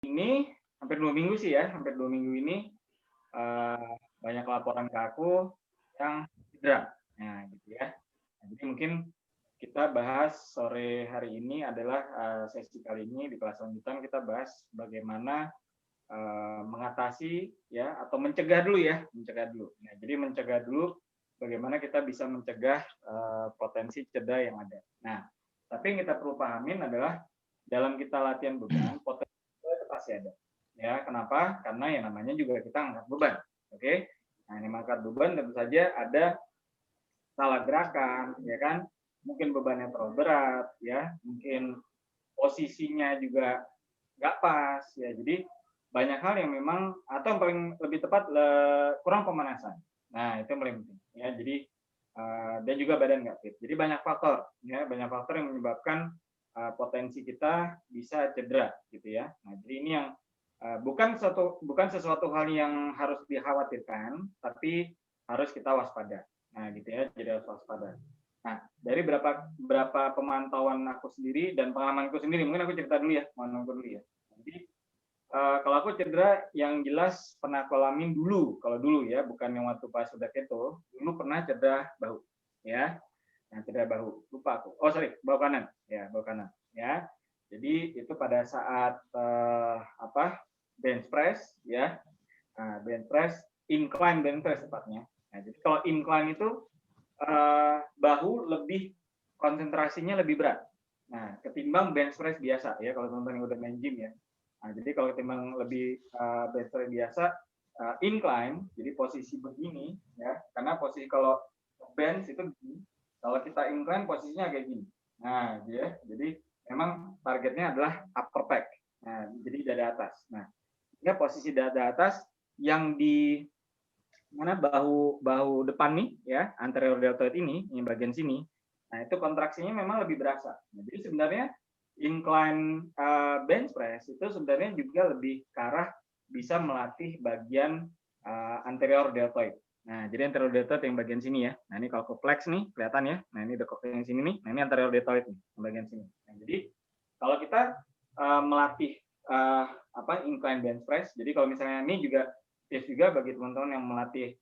Ini hampir 2 minggu sih ya, hampir 2 minggu ini banyak laporan ke aku yang cedera. Nah, gitu ya. Nah, jadi mungkin kita bahas sore hari ini adalah sesi kali ini di kelas lanjutan kita bahas bagaimana mengatasi ya atau mencegah dulu ya, mencegah dulu. Nah, jadi mencegah dulu bagaimana kita bisa mencegah potensi cedera yang ada. Nah, tapi yang kita perlu pahamin adalah dalam kita latihan beban, potensi cedera itu pasti ada. Ya, kenapa? Karena yang namanya juga kita angkat beban. Oke? Nah, ini angkat beban tentu saja ada salah gerakan, ya kan? Mungkin bebannya terlalu berat, ya. Mungkin posisinya juga nggak pas, ya. Jadi banyak hal yang memang atau yang paling lebih tepat kurang pemanasan. Nah, itu yang paling penting, ya. Jadi dan juga badan nggak fit. Jadi banyak faktor, ya, banyak faktor yang menyebabkan potensi kita bisa cedera, gitu ya. Nah, jadi ini yang bukan sesuatu hal yang harus dikhawatirkan, tapi harus kita waspada. Nah, gitu ya, jadi harus waspada. Nah, dari berapa pemantauan aku sendiri dan pengalamanku sendiri, mungkin aku cerita dulu ya, pengalamanku dulu ya. Jadi kalau aku cedera yang jelas pernah aku alamin dulu, kalau dulu ya, bukan yang waktu pas sudah keto, dulu pernah cedera bahu, ya. Nah, cedera bahu, lupa aku. Oh, sorry, bahu kanan, ya, bahu kanan, ya. Jadi itu pada saat bench press, ya. Nah, bench press, incline bench press tepatnya. Nah, jadi kalau incline itu bahu lebih konsentrasinya lebih berat. Nah, ketimbang bench press biasa ya kalau teman-teman yang udah main gym ya. Nah, jadi kalau ketimbang lebih bench press biasa incline, jadi posisi begini ya, karena posisi kalau bench itu begini, kalau kita incline posisinya kayak gini. Nah, ya, jadi memang targetnya adalah upper back. Nah, jadi dada atas. Nah, ya posisi dada atas yang di mana bahu bahu depan nih ya anterior deltoid ini yang bagian sini, nah itu kontraksinya memang lebih berasa. Nah, jadi sebenarnya incline bench press itu sebenarnya juga lebih ke arah bisa melatih bagian anterior deltoid. Nah, jadi anterior deltoid yang bagian sini ya. Nah, ini kalau ke flex nih kelihatan ya. Nah, ini dekok yang sini nih. Nah, ini anterior deltoid nih, yang bagian sini. Nah, jadi kalau kita melatih incline bench press, jadi kalau misalnya ini juga tips juga bagi teman-teman yang melatih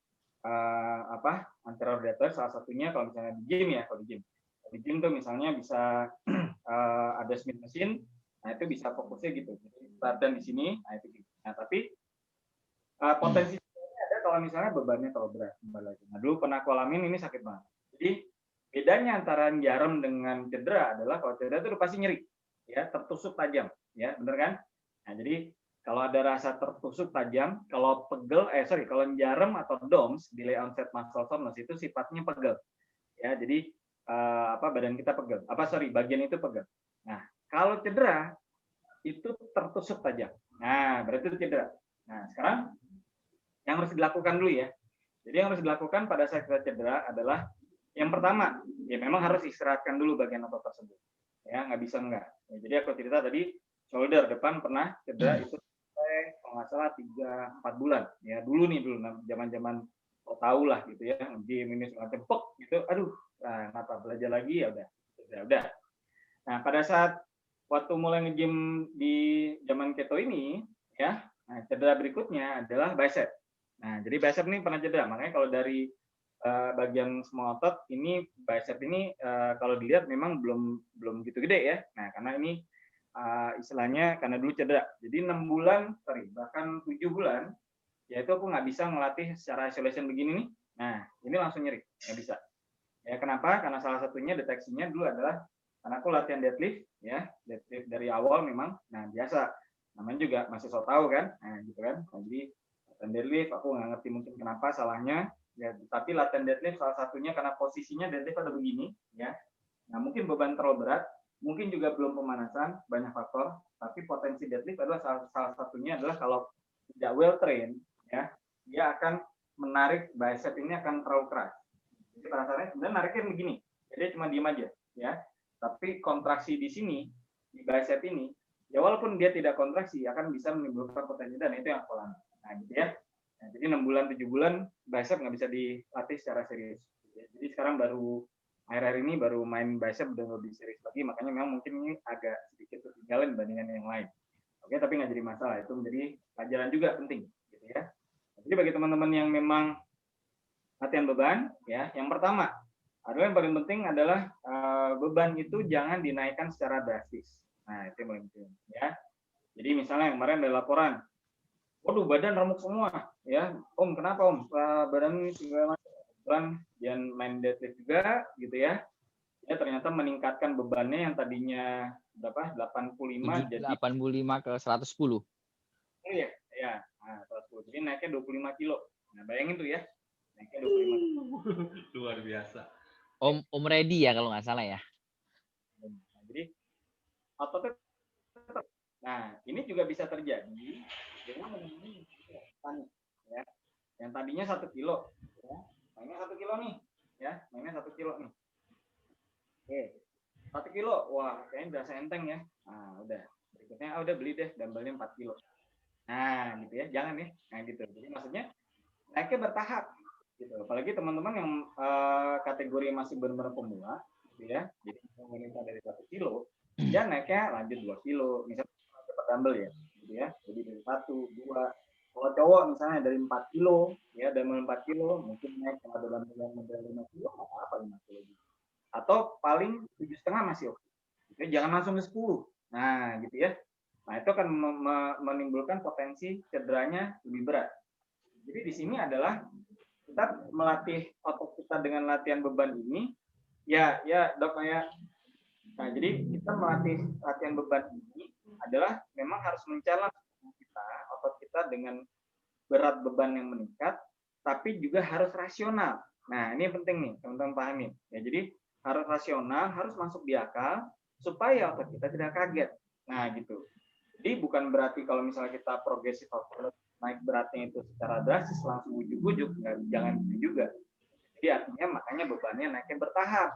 anterior deltoid, salah satunya kalau misalnya di gym ya, kalau di gym tuh misalnya bisa ada Smith machine, nah itu bisa fokusnya gitu, jadi badan di sini, nah itu gitu. Nah tapi potensi ada kalau misalnya bebannya terlalu berat kembali lagi. Nah dulu pernah aku alamin ini sakit banget. Jadi bedanya antara jarum dengan cedera adalah kalau cedera itu pasti nyeri, ya tertusuk tajam, ya bener kan? Nah jadi kalau ada rasa tertusuk tajam, kalau kalau jarum atau DOMS, delay onset muscle soreness itu sifatnya pegel, ya jadi badan kita pegel, bagian itu pegel. Nah kalau cedera itu tertusuk tajam, nah berarti itu cedera. Nah sekarang yang harus dilakukan dulu ya. Jadi yang harus dilakukan pada saat kita cedera adalah yang pertama, ya memang harus istirahatkan dulu bagian otot tersebut. Ya, nggak bisa enggak. Ya, jadi aku cerita tadi, shoulder depan pernah cedera itu sampai kalau nggak salah 3-4 bulan. Ya dulu zaman-zaman tahu lah gitu ya, game ini suka cepek gitu, aduh, nah, kenapa belajar lagi ya udah. Nah pada saat waktu mulai nge-gym di zaman keto ini, ya, nah, cedera berikutnya adalah bicep. Nah, jadi bicep ini pernah cedera, makanya kalau dari bagian semua otot ini bicep ini kalau dilihat memang belum gitu gede ya. Nah, karena ini istilahnya karena dulu cedera. Jadi 6 bulan, bahkan 7 bulan, ya itu aku nggak bisa ngelatih secara isolation begini nih. Nah, ini langsung nyeri, nggak bisa. Ya, kenapa? Karena salah satunya deteksinya dulu adalah karena aku latihan deadlift, ya, deadlift dari awal memang. Nah, biasa, namanya juga masih so tahu kan, nah gitu kan. Nah, jadi latihan deadlift, aku nggak ngerti mungkin kenapa salahnya, ya, tapi latihan deadlift salah satunya karena posisinya deadlift ada begini, ya. Nah, mungkin beban terlalu berat, mungkin juga belum pemanasan, banyak faktor, tapi potensi deadlift adalah salah satunya adalah kalau tidak well trained, ya, dia akan menarik bicep ini akan terlalu keras. Jadi penasarannya sebenarnya nariknya begini, jadi cuma diem aja, ya. Tapi kontraksi di sini, di bicep ini, ya walaupun dia tidak kontraksi, akan bisa menimbulkan potensi dan itu yang aku alami. Nah, gitu ya. Nah, jadi 6 bulan, 7 bulan, bicep nggak bisa dilatih secara serius. Jadi sekarang baru akhir-akhir ini baru main bicep udah lebih serius lagi, makanya memang mungkin ini agak sedikit ketinggalan dibandingkan yang lain. Oke, tapi nggak jadi masalah. Itu menjadi pelajaran juga penting, gitu ya. Jadi bagi teman-teman yang memang latihan beban, ya, yang pertama adalah yang paling penting adalah beban itu jangan dinaikkan secara drastis. Nah, itu yang paling penting, ya. Jadi misalnya kemarin ada laporan, waduh badan remuk semua, ya. Om, kenapa Om? Badan ini segala macam. Jangan main deadlift juga, gitu ya. Ya ternyata meningkatkan bebannya yang tadinya berapa? 85 jadi 85 ke 110. ya, ya. Nah, 110. Jadi naiknya 25 kilo. Nah, bayangin tuh ya. Naiknya 25 kilo. Luar biasa. Om Ready ya kalau nggak salah ya. Nah, jadi ototnya tetap. Nah, ini juga bisa terjadi dengan mengurangi panik, ya. Yang tadinya 1 kilo, ya. Mainnya 1 kilo nih, ya. Mainnya 1 kilo nih. Oke. 1 kilo, wah kayaknya berasa enteng ya. Nah, udah. Berikutnya, udah beli deh dumbbellnya 4 kilo. Nah, gitu ya. Jangan ya. Nah, gitu. Jadi maksudnya naiknya bertahap. Gitu. Apalagi teman-teman yang kategori masih benar-benar pemula, gitu ya. Jadi meningkat dari 1 kilo, dia naiknya lanjut 2 kilo. Misalnya dapat dumbbell ya, gitu ya. Jadi dari 1, 2. Kalau cowok misalnya dari 4 kilo, ya dumbbell 4 kilo, mungkin naik kalau ada dumbbell yang model 5 kilo, apa 5 kilo gitu. Atau paling 7,5 masih oke. Jadi jangan langsung ke 10. Nah, gitu ya. Nah, itu akan menimbulkan potensi cederanya lebih berat. Jadi di sini adalah kita melatih otot kita dengan latihan beban ini. Ya, Dok ya. Nah, jadi kita melatih latihan beban ini adalah memang harus men-challenge kita, otot kita dengan berat beban yang meningkat, tapi juga harus rasional. Nah, ini penting nih, teman-teman pahamin. Ya, jadi harus rasional, harus masuk di akal, supaya otot kita tidak kaget. Nah, gitu. Jadi bukan berarti kalau misalnya kita progresif naik beratnya itu secara drastis langsung ujuk-ujuk, jangan gitu juga. Jadi artinya makanya bebannya naiknya bertahap,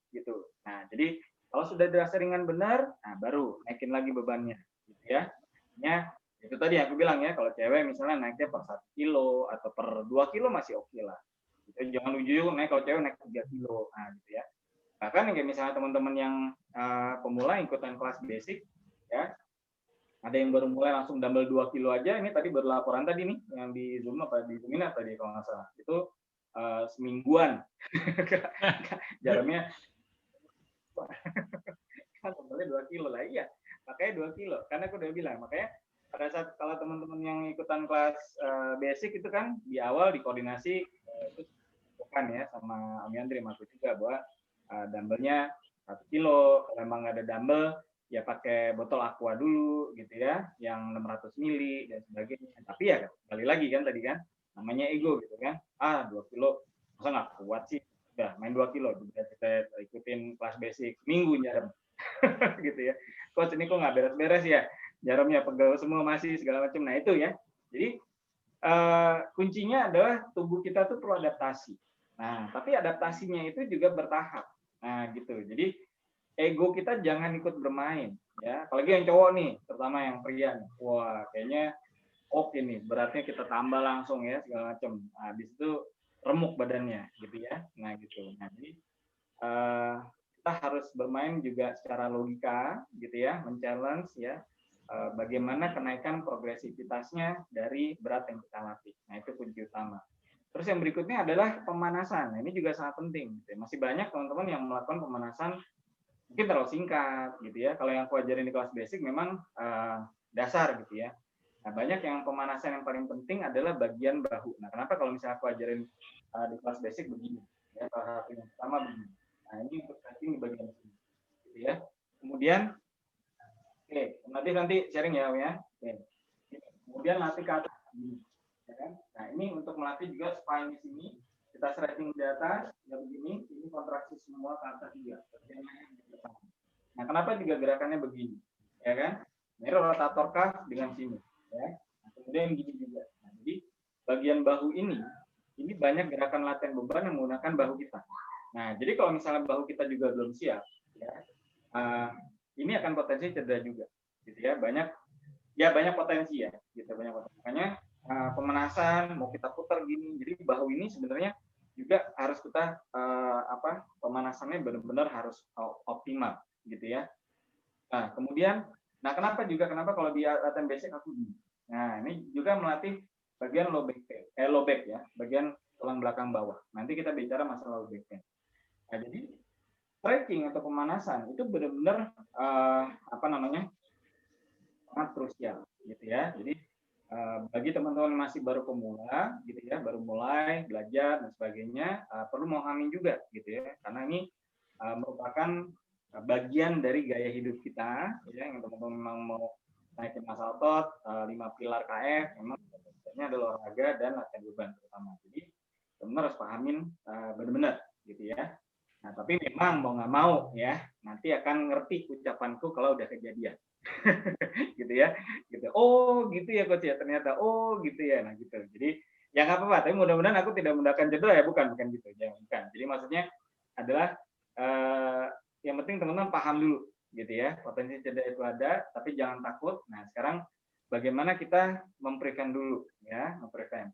gitu. Nah, jadi kalau sudah dirasa ringan benar, nah baru naikin lagi bebannya, gitu ya. Artinya itu tadi aku bilang ya, kalau cewek misalnya naiknya per 1 kilo atau per 2 kilo masih oke lah. Gitu. Jangan ujuk-ujuk naik, kalau cewek naik 3 kilo. Nah, gitu ya. Bahkan kayak misalnya teman-teman yang pemula ikutan kelas basic, ya, ada yang baru mulai langsung dumbbell 2 kilo aja. Ini tadi baru laporan tadi nih, yang di Zoom apa di Zoom ini tadi kalau nggak salah. Itu semingguan. Jaramnya kan dumbbellnya 2 kilo lah. Iya, makanya 2 kilo. Karena aku udah bilang, makanya pada saat kalau teman-teman yang ikutan kelas basic itu kan di awal dikoordinasi itu bukan ya sama Om Yandri, aku juga bahwa dumbbellnya 1 kilo. Kalau emang nggak ada dumbbell, ya pakai botol aqua dulu gitu ya, yang 600 mili dan sebagainya. Tapi ya kembali lagi kan tadi kan, namanya ego gitu kan. 2 kilo, masa nggak kuat sih? Udah main 2 kilo, juga kita ikutin kelas basic, minggu jarem. Gitu ya. Coach ini kok nggak beres-beres ya? Jarumnya pegel semua masih segala macam. Nah itu ya. Jadi kuncinya adalah tubuh kita tuh perlu adaptasi. Nah, tapi adaptasinya itu juga bertahap. Nah, gitu. Jadi ego kita jangan ikut bermain, ya. Apalagi yang cowok nih, terutama yang pria nih. Wah, kayaknya oke nih, beratnya kita tambah langsung ya segala macam. Nah, habis itu remuk badannya, gitu ya. Nah, gitu. Nah, jadi kita harus bermain juga secara logika, gitu ya, men-challenge ya. Bagaimana kenaikan progresivitasnya dari berat yang kita latih. Nah, itu kunci utama. Terus yang berikutnya adalah pemanasan. Nah, ini juga sangat penting. Masih banyak teman-teman yang melakukan pemanasan mungkin terlalu singkat gitu ya. Kalau yang aku ajarin di kelas basic memang dasar gitu ya. Nah, banyak yang pemanasan yang paling penting adalah bagian bahu. Nah, kenapa kalau misalnya aku ajarin di kelas basic begini? Ya, salah satu yang pertama begini. Nah, ini untuk stretching di bagian sini. Gitu ya. Kemudian, nanti sharing ya, Om ya. Oke. Kemudian latih ke atas. Ya kan? Nah, ini untuk melatih juga spine di sini. Kita stretching di atas, ya begini. Ini kontraksi semua ke atas juga. Nah, kenapa juga gerakannya begini? Ya kan? Ini rotator cuff dengan sini. Ya. Nah, kemudian gini juga. Nah, jadi bagian bahu ini banyak gerakan latihan beban yang menggunakan bahu kita. Nah, jadi kalau misalnya bahu kita juga belum siap, ya, ini akan potensi cedera juga. Gitu ya, banyak potensi ya. Gitu, banyak potensi. Makanya pemanasan mau kita putar gini. Jadi bahu ini sebenarnya juga harus kita pemanasannya benar-benar harus optimal gitu ya. Nah, kemudian Kenapa kalau di latihan basic aku gini. Nah, ini juga melatih bagian low back ya, bagian tulang belakang bawah. Nanti kita bicara masalah low back pain. Nah, jadi stretching atau pemanasan itu benar-benar sangat krusial gitu ya. Jadi bagi teman-teman masih baru pemula gitu ya, baru mulai belajar dan sebagainya, perlu memahami juga gitu ya, karena ini merupakan bagian dari gaya hidup kita ya, yang teman-teman memang mau naikin massa otot, 5 pilar KF memang sebenarnya adalah olahraga dan latihan beban terutama. Jadi teman-teman harus pahamin benar-benar gitu ya. Nah, tapi memang mau nggak mau ya, nanti akan ngerti ucapanku kalau udah kejadian. Gitu ya. Gitu. Oh, gitu ya coach ya. Ternyata oh, gitu ya. Nah, gitu. Jadi ya nggak apa-apa, tapi mudah-mudahan aku tidak mendapatkan cedera ya, bukan gitu. Ya, bukan. Jadi maksudnya adalah yang penting teman-teman paham dulu gitu ya. Potensi cedera itu ada, tapi jangan takut. Nah, sekarang bagaimana kita memprevent dulu ya, memprevent.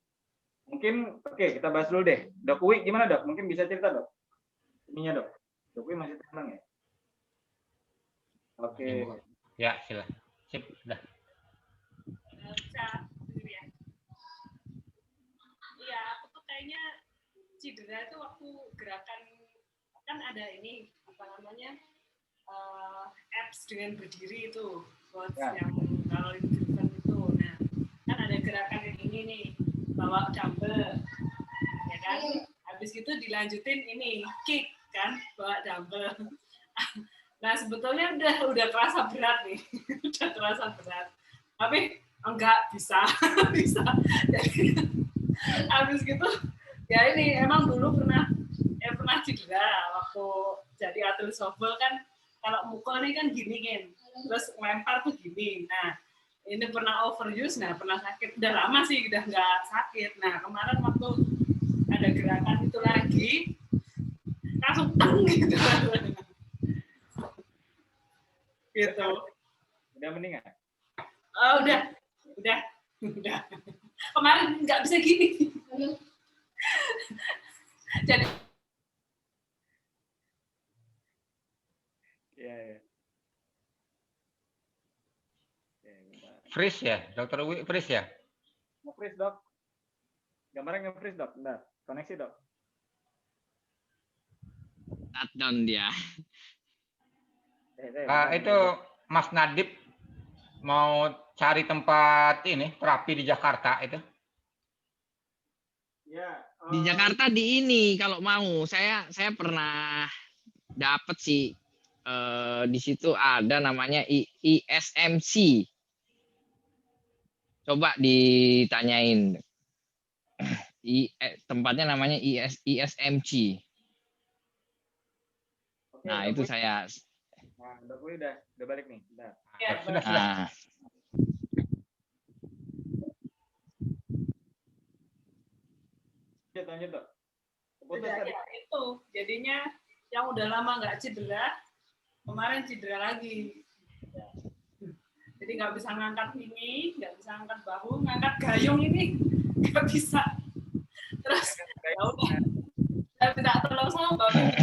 Mungkin oke, kita bahas dulu deh. Dok Uwi gimana, Dok? Mungkin bisa cerita, Dok. Ininya, Dok. Dok Uwi masih tenang ya? Oke. Ya, silakan. Sip, udah. Iya, aku tuh kayaknya cedera itu waktu gerakan kan ada ini apa namanya abs dengan berdiri itu buat ya. Yang kalau di event itu, nah kan ada gerakan yang ini nih bawa dumbbell, ya kan? Habis itu dilanjutin ini kick kan, bawa dumbbell. Nah sebetulnya udah terasa berat nih, udah terasa berat, tapi enggak bisa. Jadi habis gitu ya ini emang dulu pernah cedera waktu jadi atlet softball kan, kalau mukul nih kan gini kan, terus lempar tuh gini. Nah ini pernah overuse, nah pernah sakit. Udah lama sih udah nggak sakit. Nah kemarin waktu ada gerakan itu lagi langsung teng gitu. Gitu. Udah mendingan? Oh, udah. Kemarin nggak bisa gini. Jadi Freeze ya, Dokter Uwi, freeze ya? Nge-freeze, Dok. Gambarnya nge-freeze, Dok. Bentar, koneksi, Dok. Shutdown dia. Itu Mas Nadib mau cari tempat ini terapi di Jakarta itu. Ya, Di Jakarta di ini kalau mau. Saya pernah dapat sih di situ ada namanya ISMC. Coba ditanyain. Tempatnya namanya ISMC. Oke, nah, itu saya. Nah, Dok udah balik nih. Bentar. Ya, sudah. Lanjut, Dok. Ya, itu jadinya yang udah lama nggak cedera, kemarin cedera lagi. Jadi nggak bisa ngangkat ini, nggak bisa ngangkat bahu, ngangkat gayung ini nggak bisa. Terus ya udah, saya minta tolong sama Bapak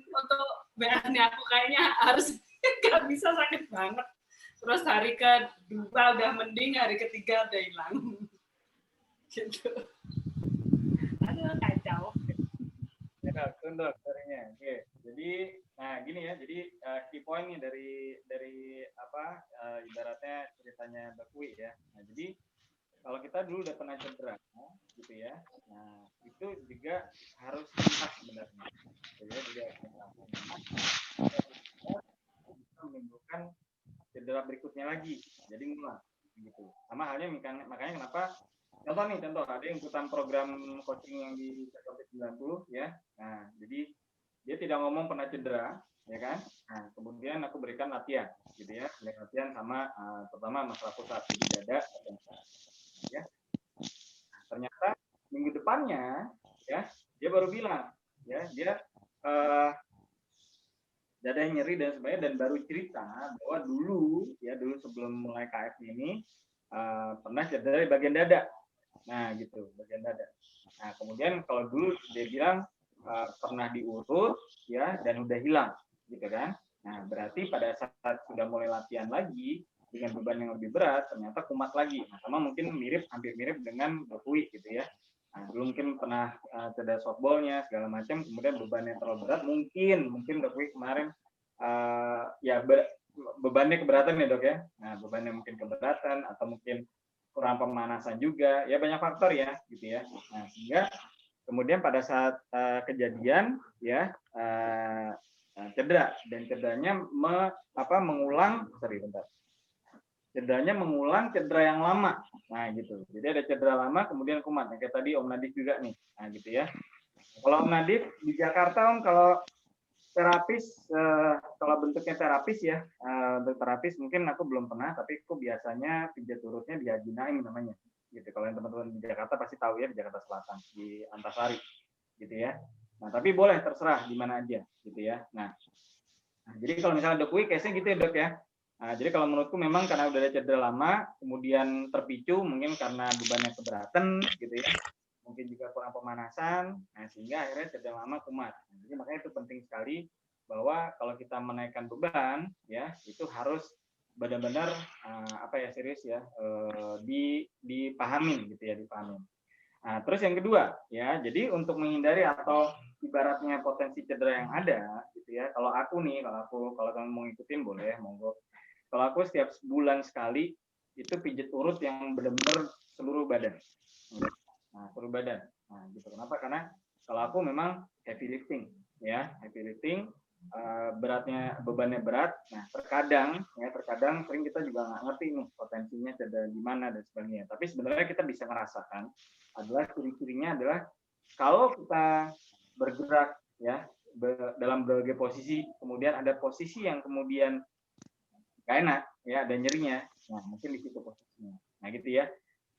untuk beratnya aku kayaknya harus nggak bisa, sakit banget. Terus hari kedua udah mending, hari ketiga udah hilang. Gitu. Aduh, kacau. Ya, Dok, caranya. Oke. Jadi, nah gini ya. Jadi key point nih dari apa ibaratnya ceritanya Mbak Kui ya. Nah, jadi kalau kita dulu udah pernah cedera, gitu ya. Nah, itu juga harus dilihat sebenarnya. Jadi juga bisa menimbulkan cedera berikutnya lagi. Jadi ngulang gitu. Sama halnya makanya kenapa contoh ada yang ikutan program coaching yang di Covid 90 ya. Nah, jadi dia tidak ngomong pernah cedera, ya kan? Nah, kemudian aku berikan latihan, gitu ya. Latihan sama pertama masalah pusat di dada, ya. Nah, ternyata minggu depannya, ya, dia baru bilang, ya, dia dada yang nyeri dan sebagainya, dan baru cerita bahwa dulu sebelum mulai KF ini pernah cedera di bagian dada. Nah, gitu, bagian dada. Nah, kemudian kalau dulu dia bilang pernah diurut ya dan udah hilang gitu kan. Nah, berarti pada saat sudah mulai latihan lagi dengan beban yang lebih berat, ternyata kumat lagi. Nah, sama mungkin hampir mirip dengan Dokui gitu ya. Nah, dulu mungkin pernah cedera softballnya segala macam, kemudian bebannya terlalu berat, mungkin Dokui kemarin ya bebannya keberatan ya dok ya. Nah, bebannya mungkin keberatan atau mungkin kurang pemanasan juga, ya banyak faktor ya gitu ya. Nah, sehingga kemudian pada saat kejadian ya cedera dan cederanya mengulang cederanya mengulang cedera yang lama. Nah gitu. Jadi ada cedera lama kemudian kumat. Nah, kayak tadi Om Nadif juga nih. Nah gitu ya. Kalau Om Nadif di Jakarta Om kalau terapis kalau bentuknya terapis ya untuk terapis mungkin aku belum pernah tapi aku biasanya pijat urutnya di Haji Naim namanya gitu. Kalau yang teman-teman di Jakarta pasti tahu ya di Jakarta Selatan di Antasari gitu ya. Nah tapi boleh terserah di mana aja gitu ya. Nah jadi kalau misalnya Dokui case-nya gitu ya dok ya. Nah, jadi kalau menurutku memang karena udah ada cedera lama kemudian terpicu mungkin karena bebannya keberatan gitu ya. Mungkin juga kurang pemanasan, nah sehingga akhirnya cedera lama kumat. Nah, jadi makanya itu penting sekali bahwa kalau kita menaikkan beban, ya itu harus benar-benar serius ya dipahamin gitu ya dipahamin. Nah, terus yang kedua ya, jadi untuk menghindari atau ibaratnya potensi cedera yang ada gitu ya. Kalau teman mau ngikutin boleh monggo. Kalau aku setiap bulan sekali itu pijat urut yang benar-benar seluruh badan. Nah, seluruh badan. Nah, gitu. Kenapa? Karena kalau aku memang heavy lifting, ya, heavy lifting, bebannya berat. Nah, terkadang sering kita juga nggak ngerti nih potensinya cedera di mana dan sebagainya. Tapi sebenarnya kita bisa merasakan adalah ciri-cirinya adalah kalau kita bergerak ya dalam berbagai posisi, kemudian ada posisi yang kemudian nggak enak, ya ada nyerinya. Nah, mungkin di situ posisinya. Nah, gitu ya.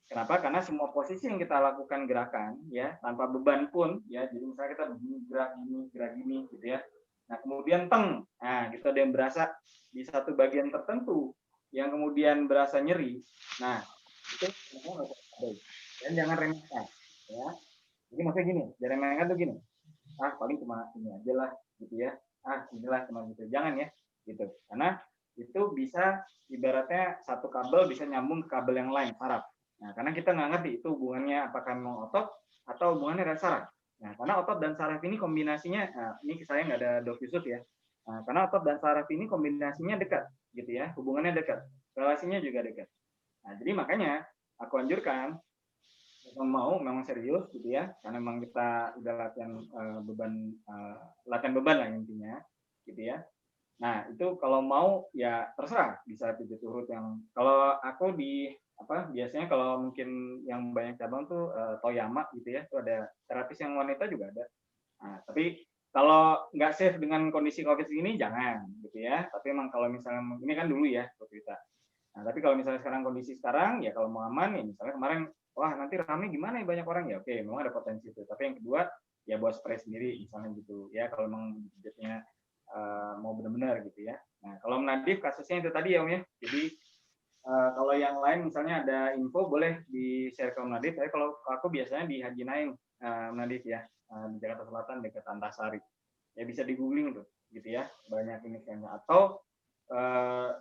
Kenapa? Karena semua posisi yang kita lakukan gerakan ya tanpa beban pun ya jadi misalnya kita begini gerak gini gitu ya. Nah kemudian nah gitu ada yang berasa di satu bagian tertentu yang kemudian berasa nyeri. Nah itu dan jangan remehkan ya. Jadi maksudnya gini, jangan remehkan tuh gini. Paling cuma ini aja lah gitu ya. Inilah cuma gitu. Jangan ya gitu. Karena itu bisa ibaratnya satu kabel bisa nyambung ke kabel yang lain saraf. Nah, karena kita nggak ngerti itu hubungannya apakah memang otot atau hubungannya dengan saraf. Nah, karena otot dan saraf ini kombinasinya, ini saya nggak ada Dok Yusuf ya. Nah, karena otot dan saraf ini kombinasinya dekat, gitu ya, hubungannya dekat, relasinya juga dekat. Nah, jadi makanya aku anjurkan kalau memang serius gitu ya, karena memang kita udah latihan beban lah intinya, gitu ya. Nah itu kalau mau ya terserah bisa pijat urut yang kalau aku biasanya kalau mungkin yang banyak cabang tuh Toyama gitu ya, itu ada terapis yang wanita juga ada. Nah, tapi kalau nggak safe dengan kondisi COVID ini jangan gitu ya. Tapi emang kalau misalnya ini kan dulu ya cerita. Nah, tapi kalau misalnya sekarang kondisi sekarang ya kalau mau aman ya misalnya kemarin wah nanti rame gimana ya banyak orang ya oke memang ada potensi itu. Tapi yang kedua ya buat spray sendiri misalnya gitu ya kalau memang budgetnya mau benar-benar gitu ya. Nah kalau Nadif kasusnya itu tadi ya Om ya. Jadi kalau yang lain misalnya ada info boleh di share ke Om Nadif. Tapi kalau aku biasanya di Haji Naim Nadif ya di Jakarta Selatan dekat Antasari. Ya bisa di googling tuh gitu ya banyak ini kayaknya atau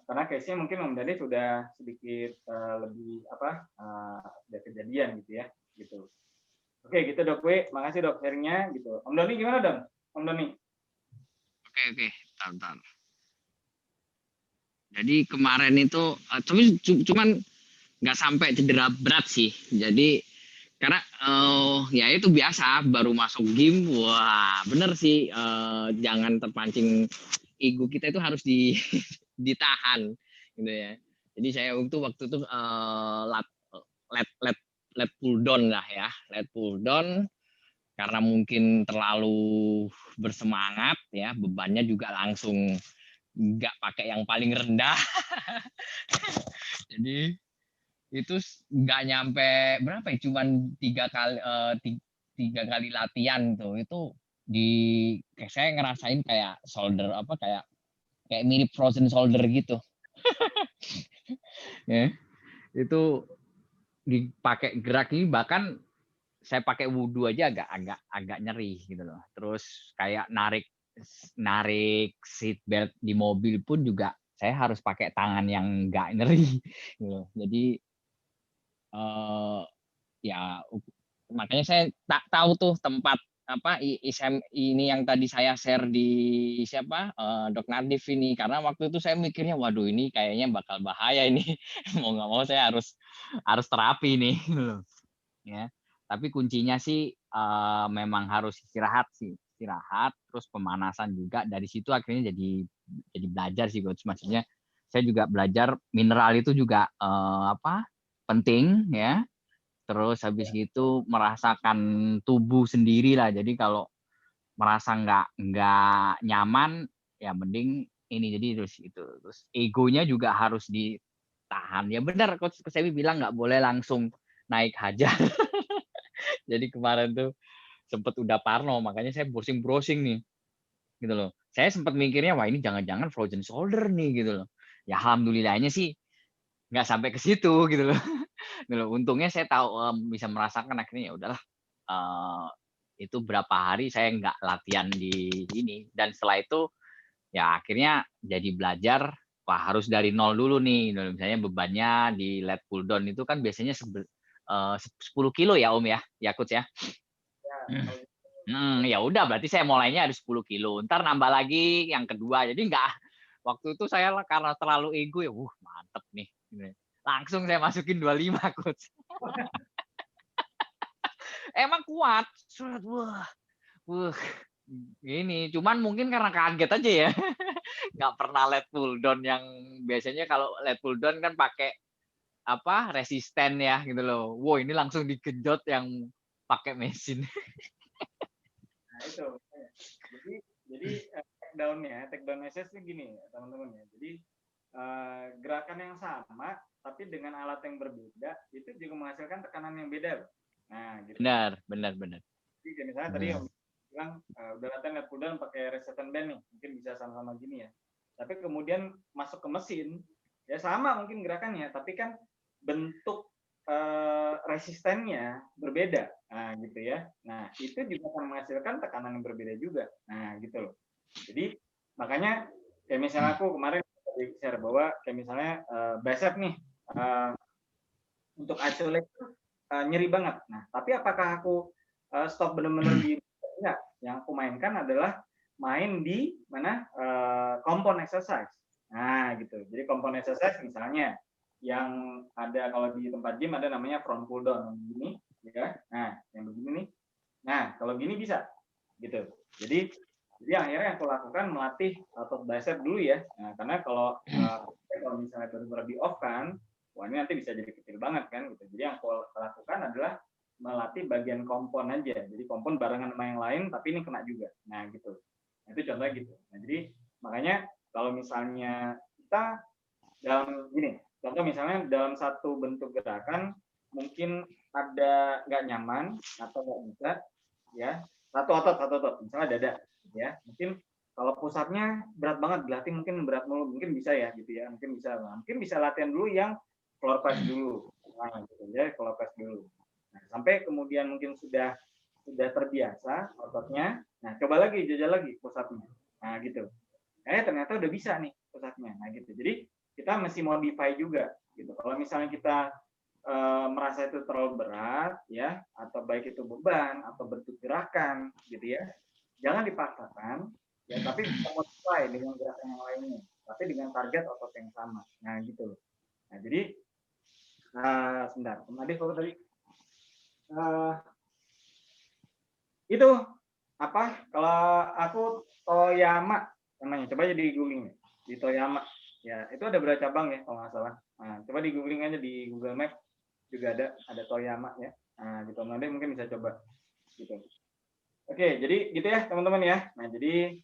karena case-nya mungkin Om Nadif sudah sedikit lebih ada kejadian gitu ya gitu. Oke gitu Dok W, makasih Dok sharingnya gitu. Om Doni gimana Dong? Om Doni? Oke, tar. Jadi kemarin itu, tapi cuman nggak sampai cedera berat sih. Jadi karena ya itu biasa baru masuk game, wah bener sih jangan terpancing ego kita itu harus ditahan gitu ya. Jadi saya waktu itu let pull down lah ya, let pull down karena mungkin terlalu bersemangat ya bebannya juga langsung nggak pakai yang paling rendah. Jadi itu nggak nyampe berapa ya cuman 3 kali latihan tuh itu kayak saya ngerasain kayak shoulder kayak mirip frozen shoulder gitu. Ya, itu dipakai gerak ini bahkan saya pakai wudhu aja agak nyeri gitu loh. Terus kayak narik narik seat belt di mobil pun juga saya harus pakai tangan yang nggak nyeri gitu. Jadi ya makanya saya tak tahu tuh tempat apa ini yang tadi saya share di siapa Dok Nadif ini, karena waktu itu saya mikirnya waduh ini kayaknya bakal bahaya ini mau nggak mau saya harus terapi nih ya. Tapi kuncinya sih memang harus istirahat sih, istirahat terus pemanasan juga. Dari situ akhirnya jadi belajar sih coach, maksudnya saya juga belajar mineral itu juga apa penting ya. Terus habis gitu merasakan tubuh sendiri lah. Jadi kalau merasa nggak nyaman, ya mending ini. Jadi terus egonya juga harus ditahan. Ya benar, Coach Sebi bilang nggak boleh langsung naik hajar. Jadi kemarin tuh sempet udah parno, makanya saya browsing nih, gitu loh. Saya sempat mikirnya wah ini jangan-jangan frozen shoulder nih gitu loh. Ya alhamdulillahnya sih nggak sampai ke situ gitu loh. Untungnya saya tahu bisa merasakan akhirnya ya udahlah itu berapa hari saya nggak latihan di ini, dan setelah itu ya akhirnya jadi belajar wah harus dari nol dulu nih. Misalnya bebannya di lat pull down itu kan biasanya 10 kilo ya Om ya coach ya. Ya udah berarti saya mulainya harus 10 kilo. Ntar nambah lagi yang kedua. Jadi nggak, waktu itu saya karena terlalu ego ya, mantep nih. Langsung saya masukin 25 coach. Emang kuat. Wah, ini cuman mungkin karena kaget aja ya. Nggak pernah lat pull down yang biasanya kalau lat pull down kan pakai apa resisten ya gitu loh. Wow, ini langsung digenjot yang pakai mesin. Nah itu. Jadi take down SS itu gini teman-teman ya. Jadi gerakan yang sama tapi dengan alat yang berbeda itu juga menghasilkan tekanan yang beda. Nah, gitu. Benar. Jadi misalnya tadi Om bilang udah latihan lat pull down pakai resistance band nih, mungkin bisa sama-sama gini ya. Tapi kemudian masuk ke mesin, ya sama mungkin gerakannya, tapi kan bentuk resistennya berbeda. Nah, gitu ya. Nah, itu juga akan menghasilkan tekanan yang berbeda juga. Nah, gitu loh. Jadi makanya kayak misalnya aku kemarin share bahwa kayak misalnya bicep nih untuk isolate nyeri banget. Nah, tapi apakah aku stop benar-benar di enggak? Yang aku mainkan adalah main di mana compound exercise. Nah, gitu. Jadi compound exercise misalnya yang ada kalau di tempat gym ada namanya front pull down begini, ya. Nah, yang begini nih. Nah, kalau gini bisa, gitu. Jadi akhirnya yang aku lakukan melatih otot bicep dulu ya. Nah, karena kalau misalnya baru di off kan, wah ini nanti bisa jadi kecil banget kan, gitu. Jadi yang aku lakukan adalah melatih bagian kompon aja. Jadi kompon barengan sama yang lain, tapi ini kena juga. Nah, gitu. Nah, itu contohnya gitu. Nah, jadi makanya kalau misalnya kita dalam gini, contoh misalnya dalam satu bentuk gerakan mungkin ada nggak nyaman atau nggak bisa, ya satu otot, misalnya dada, ya mungkin kalau pusatnya berat banget berarti mungkin berat mulu, mungkin bisa ya gitu ya, mungkin bisa latihan dulu yang floor press dulu, nah gitu ya, floor press dulu. Nah, sampai kemudian mungkin sudah terbiasa ototnya, nah coba lagi jajal lagi pusatnya, nah gitu. Ternyata udah bisa nih pusatnya, nah gitu. Jadi kita mesti modify juga gitu. Kalau misalnya kita merasa itu terlalu berat ya, atau baik itu beban atau bentuk gerakan gitu ya, jangan dipaksakan ya, tapi kita modify dengan gerakan yang lainnya, tapi dengan target otot yang sama. Nah gitu. Nah jadi sebentar, tadi kalau tadi itu apa? Kalau aku Toyama namanya, coba aja di googling di Toyama. Ya itu ada berapa cabang ya kalau nggak salah. Nah, coba di googling aja di Google Map juga ada Toyama ya. Nah, gitu nanti mungkin bisa coba gitu. Oke, jadi gitu ya teman-teman ya. Nah, jadi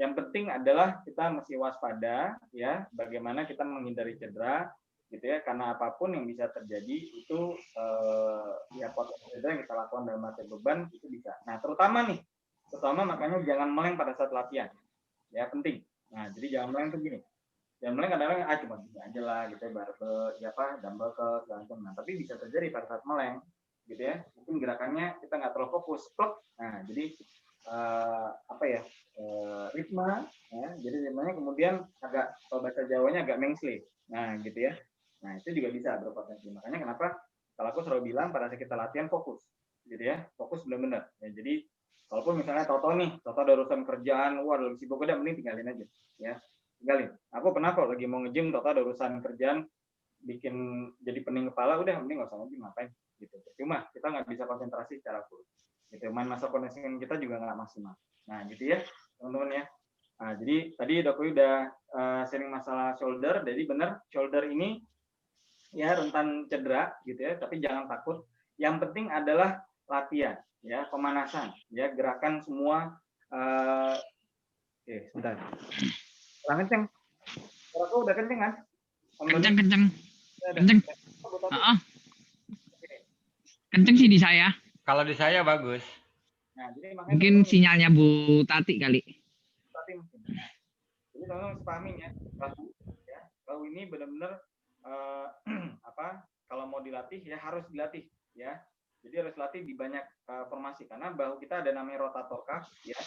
yang penting adalah kita mesti waspada ya, bagaimana kita menghindari cedera gitu ya, karena apapun yang bisa terjadi itu ya potensi cedera yang kita lakukan dalam latihan beban itu bisa. Nah, terutama makanya jangan meleng pada saat latihan. Ya, penting. Nah, jadi jangan meleng tuh gini. Jangan meleng kadang-kadang cuma gini aja lah gitu ya, barbel ya apa, dumbbell curl segala. Nah, tapi bisa terjadi pada saat meleng gitu ya, mungkin gerakannya kita nggak terlalu fokus, plek. Nah, jadi ritme, ya. Jadi ritmenya kemudian agak, kalau bahasa Jawanya agak mengsle. Nah, gitu ya. Nah, itu juga bisa berpotensi. Makanya kenapa kalau aku selalu bilang pada saat kita latihan fokus, gitu ya. Fokus benar-benar. Ya, jadi walaupun misalnya Toto ada urusan kerjaan, wah lagi sibuk, udah mending tinggalin aja, ya. Tinggalin. Aku pernah kok lagi mau nge-gym, Toto ada urusan kerjaan, bikin jadi pening kepala, udah mending nggak usah nge-gym, ngapain gitu. Cuma kita nggak bisa konsentrasi secara full. Gitu. Main masa kondisional kita juga nggak maksimal. Nah, gitu ya, teman-teman ya. Nah, jadi tadi Dokter udah sharing masalah shoulder. Jadi benar, shoulder ini ya rentan cedera gitu ya, tapi jangan takut. Yang penting adalah latihan, ya, pemanasan, ya, gerakan semua. Oke, sebentar. Kurang kenceng. Suaraku udah kenceng kan? Kenceng. Kenceng sih di saya. Kalau di saya bagus. Nah, jadi mungkin sinyalnya Bu Tati kali. Mungkin. Nah, jadi teman-teman pahami ya, bahu ini benar-benar kalau mau dilatih ya harus dilatih ya. Jadi harus latih di banyak formasi karena bahu kita ada namanya rotator cuff ya.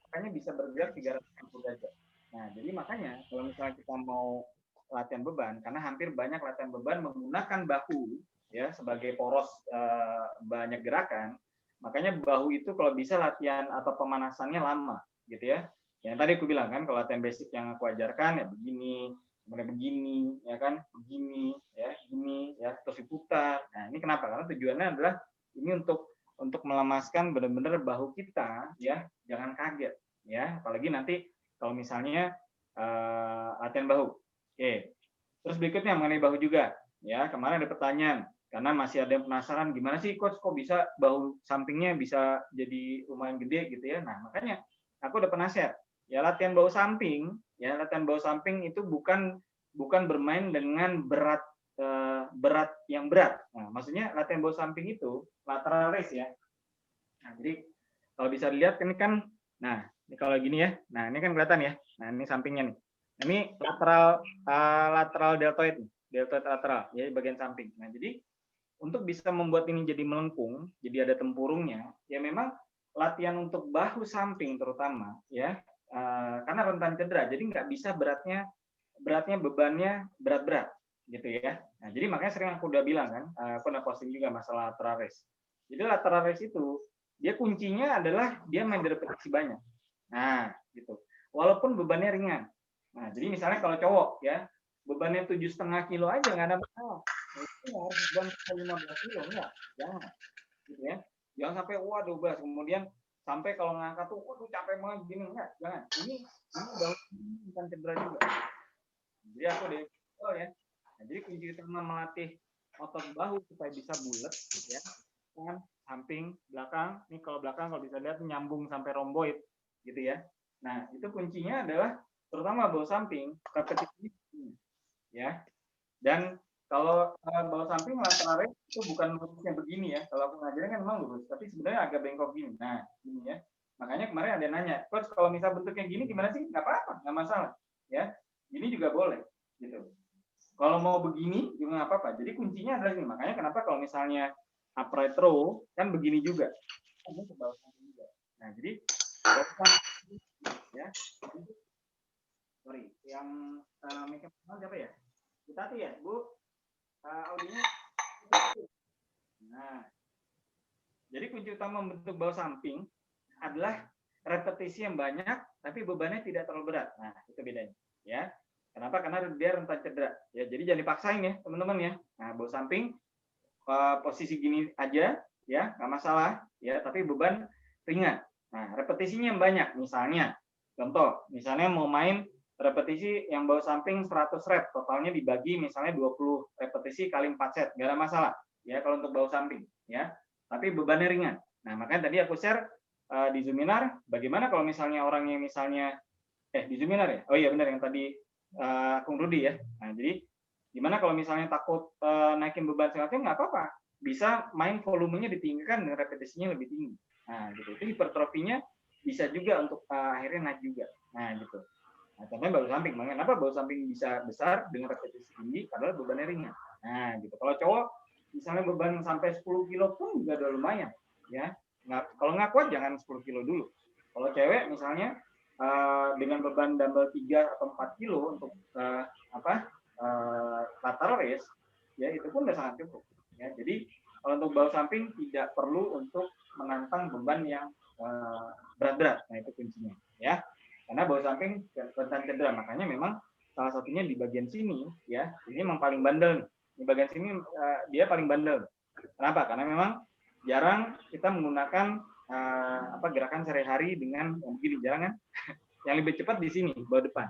Makanya bisa bergerak 360 derajat. Nah, jadi makanya kalau misalnya kita mau latihan beban, karena hampir banyak latihan beban menggunakan bahu ya sebagai poros banyak gerakan, makanya bahu itu kalau bisa latihan atau pemanasannya lama gitu ya. Yang tadi aku bilang kan, kalau latihan basic yang aku ajarkan ya begini, kemudian begini, ya kan, begini, ya, gini, ya, terus diputar. Nah, ini kenapa? Karena tujuannya adalah ini untuk melemaskan benar-benar bahu kita, ya, jangan kaget, ya, apalagi nanti kalau misalnya latihan bahu. Oke. Terus berikutnya mengenai bahu juga, ya, kemarin ada pertanyaan karena masih ada yang penasaran gimana sih coach kok bisa bahu sampingnya bisa jadi lumayan gede gitu ya. Nah, makanya aku udah pernah share ya, latihan bahu samping itu bukan bermain dengan berat yang berat. Nah, maksudnya latihan bahu samping itu lateral raise ya. Nah, jadi kalau bisa dilihat ini kan, nah ini kalau gini ya, nah ini kan kelihatan ya. Nah, ini sampingnya nih. Ini lateral deltoid lateral ya, bagian samping. Nah, jadi untuk bisa membuat ini jadi melengkung, jadi ada tempurungnya, ya memang latihan untuk bahu samping terutama ya, karena rentan cedera, jadi nggak bisa beratnya bebannya berat-berat gitu ya. Nah, jadi makanya sering aku udah bilang kan, aku udah posting juga masalah lateral raise. Jadi lateral raise itu dia kuncinya adalah dia main repetisi banyak. Nah, gitu. Walaupun bebannya ringan. Nah, jadi misalnya kalau cowok ya, bebannya 7,5 kilo aja nggak ada masalah. Itu nggak harus beban 15 kilo, enggak. Jangan. Gitu ya. Jangan sampai, wah 12. Kemudian sampai kalau ngangkat tuh, waduh capek banget gini. Enggak, jangan. Ini bukan cedera juga. Jadi aku deh, ya. Nah, jadi kunci utama melatih otot bahu supaya bisa bulat, gitu ya. Kan samping, belakang. Nih kalau belakang kalau bisa lihat nyambung sampai romboid, gitu ya. Nah, itu kuncinya adalah terutama bahu samping, repetisi ya. Dan kalau bahu samping lateral raise itu bukan lurusnya begini ya. Kalau aku ngajarin kan memang lurus, tapi sebenarnya agak bengkok gini. Nah, ini ya. Makanya kemarin ada yang nanya, coach kalau misal bentuknya gini gimana sih? Nggak apa-apa, nggak masalah. Ya, ini juga boleh, gitu. Kalau mau begini juga nggak apa-apa. Jadi kuncinya adalah ini. Makanya kenapa kalau misalnya upright row kan begini juga. Ini ke bawah samping juga. Nah, jadi ya. Sorry, yang make up siapa ya? Kita tuh ya, Bu. Audionya. Nah, jadi kunci utama membentuk bahu samping adalah repetisi yang banyak, tapi bebannya tidak terlalu berat. Nah, itu bedanya, ya. Kenapa? Karena dia rentan cedera. Ya, jadi jangan dipaksain ya, teman-teman ya. Nah, bahu samping posisi gini aja, ya, nggak masalah, ya. Tapi beban ringan. Nah, repetisinya yang banyak. Misalnya, contoh, misalnya mau main repetisi yang bahu samping 100 rep, totalnya dibagi misalnya 20 repetisi kali 4 set, nggak ada masalah ya kalau untuk bahu samping ya, tapi bebannya ringan. Nah, makanya tadi aku share di Zoominar, bagaimana kalau misalnya orang yang misalnya di Zoominar ya, oh iya benar yang tadi Kung Rudi ya. Nah, jadi gimana kalau misalnya takut naikin beban segala macam, nggak apa-apa, bisa main volumenya ditinggikan dan repetisinya lebih tinggi. Nah, gitu, itu hipertrofinya bisa juga untuk akhirnya naik juga. Nah, gitu. Nah, contohnya bahu samping. Kenapa bahu samping bisa besar dengan repetisi tinggi? Padahal bebannya ringan. Nah, gitu. Kalau cowok, misalnya beban sampai 10 kilo pun juga udah lumayan, ya. Kalau nggak kuat jangan 10 kilo dulu. Kalau cewek misalnya dengan beban dumbbell 3 atau 4 kilo untuk lateral raise, ya itu pun udah sangat cukup. Ya, jadi kalau untuk bawah samping tidak perlu untuk menantang beban yang berat-berat. Nah itu kuncinya, ya. Karena bawah samping rentan cedera, makanya memang salah satunya di bagian sini, ya. Ini memang paling bandel nih. Di bagian sini dia paling bandel. Kenapa? Karena memang jarang kita menggunakan gerakan sehari-hari dengan yang begini, jarang kan? Yang lebih cepat di sini, bawah depan.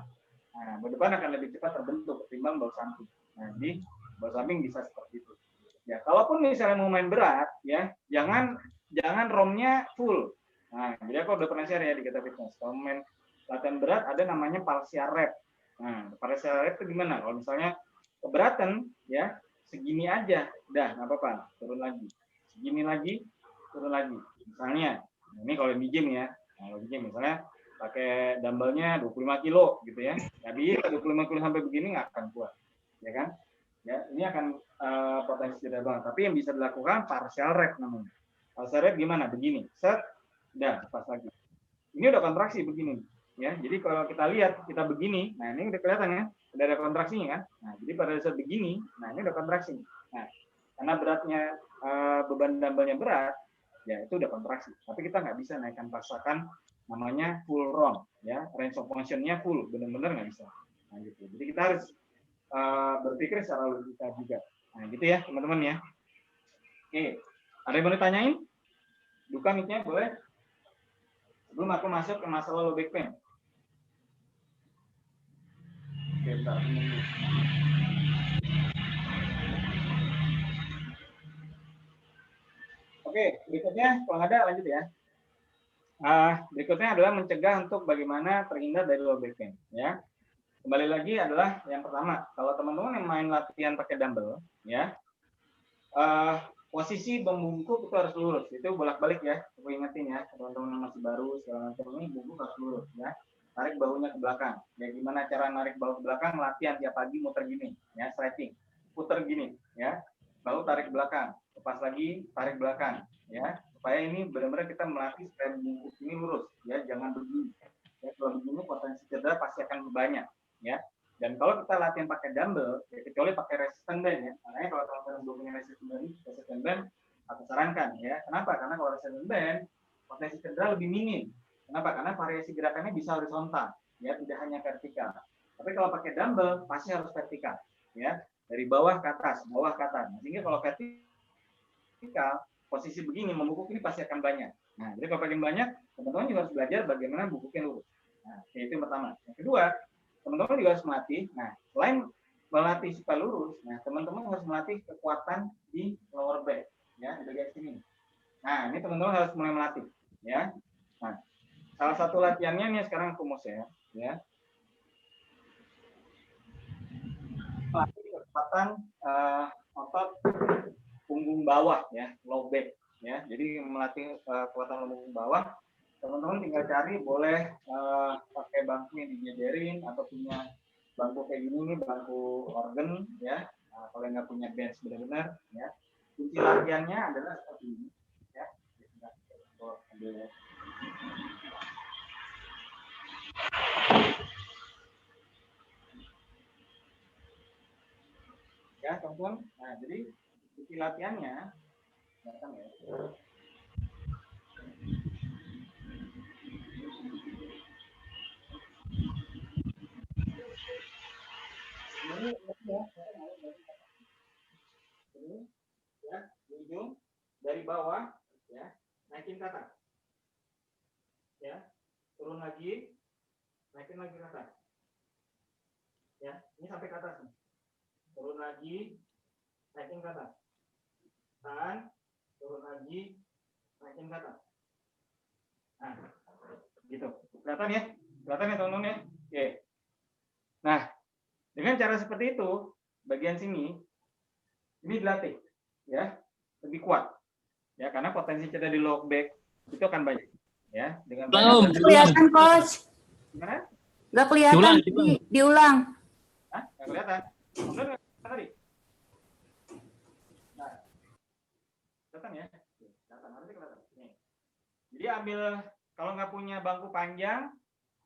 Nah, bawah depan akan lebih cepat terbentuk ketimbang bawah samping. Nah, jadi bawah samping bisa seperti itu. Ya, kalaupun misalnya mau main berat, ya jangan ROM-nya full. Nah, jadi aku udah pernah share ya di Kita Fitness. Kalau main latihan berat ada namanya partial rep. Nah, partial rep itu gimana? Kalau misalnya keberatan, ya segini aja, udah nggak apa-apa, turun lagi. Segini lagi, turun lagi. Misalnya, ini kalau di gym ya, kalau di gym misalnya pakai dumbbellnya 25 kilo gitu ya. Jadi 25 kilo sampai begini nggak akan kuat, ya kan? Ya, ini akan potensi cedera banget. Tapi yang bisa dilakukan partial rep namanya. Partial rep gimana? Begini, set, udah pas lagi. Ini udah kontraksi begini, ya. Jadi kalau kita lihat kita begini, nah ini udah kelihatan ya, udah ada kontraksinya kan. Nah, jadi pada saat begini, nah ini udah kontraksi. Nah, karena beratnya beban dumbbellnya berat, ya itu udah kontraksi. Tapi kita nggak bisa naikkan paksakan namanya full ROM, ya, range of motion-nya full, benar-benar nggak bisa. Nah, gitu. Jadi kita harus berpikir secara logika juga. Nah, gitu ya teman-teman ya. Oke, ada yang mau ditanyain? Buka mic-nya boleh? Sebelum aku masuk ke masalah low back pain. Oke, bentar. Oke, berikutnya kalau ada lanjut ya. Berikutnya adalah mencegah untuk bagaimana terhindar dari low back pain. Ya, kembali lagi adalah yang pertama, kalau teman-teman yang main latihan pakai dumbbell, ya, posisi membungkuk itu harus lurus. Itu bolak-balik ya, aku ingetin ya, teman-teman yang masih baru segala macam ini bungkuk harus lurus ya. Tarik bahunya ke belakang. Ya, gimana cara narik bahu ke belakang? Latihan tiap pagi muter gini, ya, stretching, puter gini, ya, bahu tarik ke belakang, lepas lagi tarik belakang, ya, supaya ini benar-benar kita melatih supaya bungkuk ini lurus, ya, jangan begini. Ya, kalau begini potensi cedera pasti akan banyak. Ya, dan kalau kita latihan pakai dumbbell, ya kecuali pakai resistance band ya, makanya kalau teman-teman belum punya resistance band, aku sarankan ya. Kenapa? Karena kalau resistance band, potensi cedera lebih minim. Kenapa? Karena variasi gerakannya bisa horizontal, ya, tidak hanya vertikal. Tapi kalau pakai dumbbell pasti harus vertikal, ya, dari bawah ke atas, bawah ke atas. Nah, sehingga kalau vertikal, posisi begini membungkuk ini pasti akan banyak. Nah, jadi kalau paling banyak, teman-teman juga harus belajar bagaimana bungkuknya lurus. Nah, itu yang pertama. Yang kedua, teman-teman juga harus melatih. Nah, selain melatih supaya lurus, nah teman-teman harus melatih kekuatan di lower back, ya, di bagian sini. Nah, ini teman-teman harus mulai melatih, ya. Nah, salah satu latihannya nih sekarang aku mau share, ya. Melatih kekuatan otot punggung bawah, ya, low back, ya. Jadi melatih kekuatan punggung bawah. Teman-teman tinggal cari, boleh pakai bangku yang dijajarin atau punya bangku kayak gini nih, bangku organ ya. Nah, kalau nggak punya bench benar-benar ya. Kunci latihannya adalah seperti ini ya. Ya, teman-teman. Nah, jadi kunci latihannya datang ya. Ini ya, ujung dari bawah ya, naikin ke atas. Ya, turun lagi, naikin lagi ke atas. Ya, ini sampai ke atas nih. Turun lagi, naikin ke atas. Tahan, turun lagi, naikin ke atas. Nah, gitu. Kelihatan ya? Kelihatan ya teman-teman ya? Oke. Nah, dengan cara seperti itu, bagian sini ini dilatih, ya, lebih kuat, ya, karena potensi cedera di low back itu akan banyak, ya, dengan Belum kelihatan coach. Gimana? Nggak kelihatan, diulang. Hah? Nggak kelihatan. Benar nggak tadi? Nah, kelihatan ya? Kelihatan, harusnya kelihatan. Nih. Jadi ambil, kalau nggak punya bangku panjang,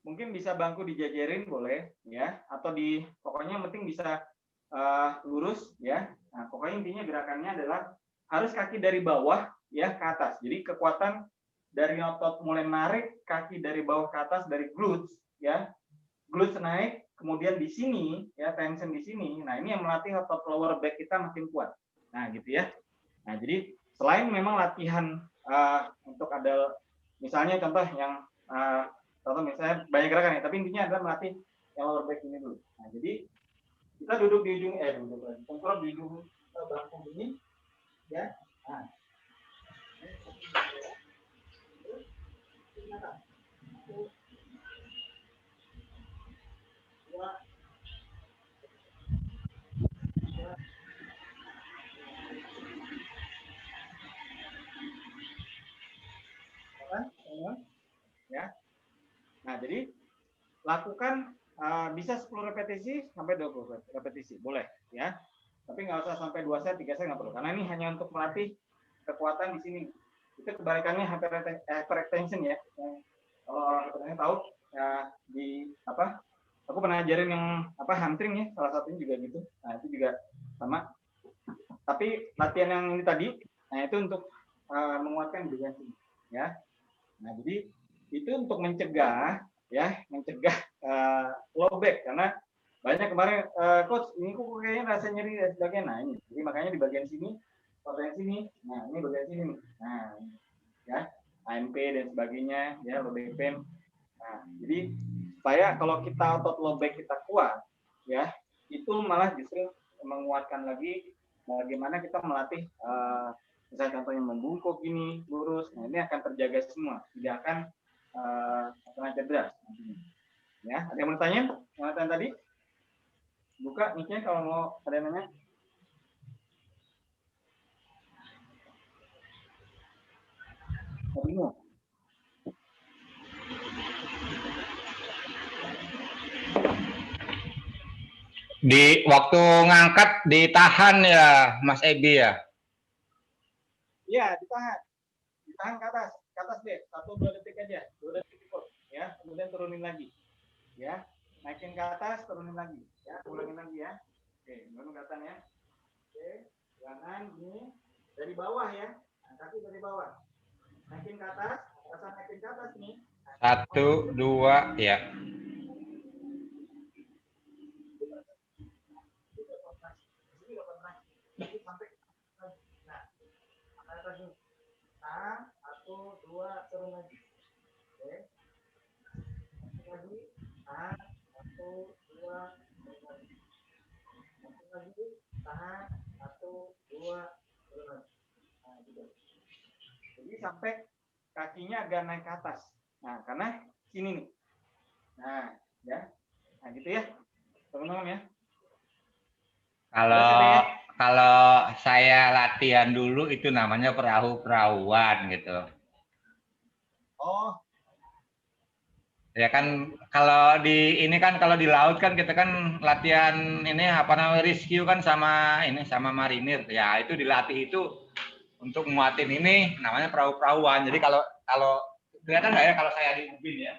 mungkin bisa bangku dijajarin boleh ya, atau pokoknya yang penting bisa lurus ya. Nah, pokoknya intinya gerakannya adalah harus kaki dari bawah ya ke atas. Jadi kekuatan dari otot mulai narik kaki dari bawah ke atas dari glutes ya. Glutes naik, kemudian di sini ya tension di sini. Nah, ini yang melatih otot lower back kita makin kuat. Nah, gitu ya. Nah, jadi selain memang latihan untuk ada misalnya contoh yang contoh misalnya banyak gerakan ya, tapi intinya adalah melatih yang lower back ini dulu. Nah, jadi kita duduk di ujung tengkurap di ujung bangku ini ya. Nah, ya. Nah, jadi lakukan bisa 10 repetisi sampai 20 repetisi, boleh ya. Tapi nggak usah sampai 2 set, 3 set nggak perlu. Karena ini hanya untuk melatih kekuatan di sini. Itu kebalikannya hyperextension ya. Kalau orang tahu ya, di apa? Aku pernah ajarin yang hamstring ya, salah satunya juga gitu. Nah, itu juga sama. Tapi latihan yang ini tadi, nah itu untuk menguatkan bagian sini ya. Nah, jadi itu untuk mencegah low back, karena banyak kemarin coach ini kok kayaknya rasa nyeri dan sebagainya. Nah, ini jadi makanya di bagian sini, bagian sini, nah ini bagian sini nih. Nah, ya AMP dan sebagainya ya, low back pain. Nah, jadi supaya kalau kita otot low back kita kuat ya, itu malah justru menguatkan lagi bagaimana kita melatih misalnya contohnya membungkuk gini lurus. Nah, ini akan terjaga semua, tidak akan kena cedera nantinya. Ya, ada yang mau tanya? Yang tanya tadi? Buka mic-nya kalau mau ada yang nanya. Bingung. Di waktu ngangkat ditahan ya, Mas Ebi ya? Iya, ditahan. Ditahan ke atas deh. 1-2 detik aja. 2 detik cukup. Ya, kemudian turunin lagi. Ya, naikin ke atas, turunin lagi. Ya, ulangin lagi ya. Oke, baru kelihatan ya. Oke, jangan ini dari bawah ya. Nah, kaki dari bawah. Naikin ke atas, rasa naikin ke atas nih. 1, 2, ya. Nah, 1, 2, turun lagi. Oke. Lagi. Tahan. 1, 2, turun lagi. Lagi. Tahan. 1, 2, turun lagi. Nah, gitu. Jadi sampai kakinya agak naik ke atas. Nah, karena sini nih. Nah, ya. Nah, gitu ya. Teman-teman ya. Kalau saya latihan dulu itu namanya perahu-perahuan gitu. Oh. Ya kan kalau di laut kan kita kan latihan ini apa namanya rescue kan sama marinir. Ya, itu dilatih itu untuk nguatin ini namanya perahu-perahuan. Jadi kalau kelihatan nggak ya kalau saya di ubin ya?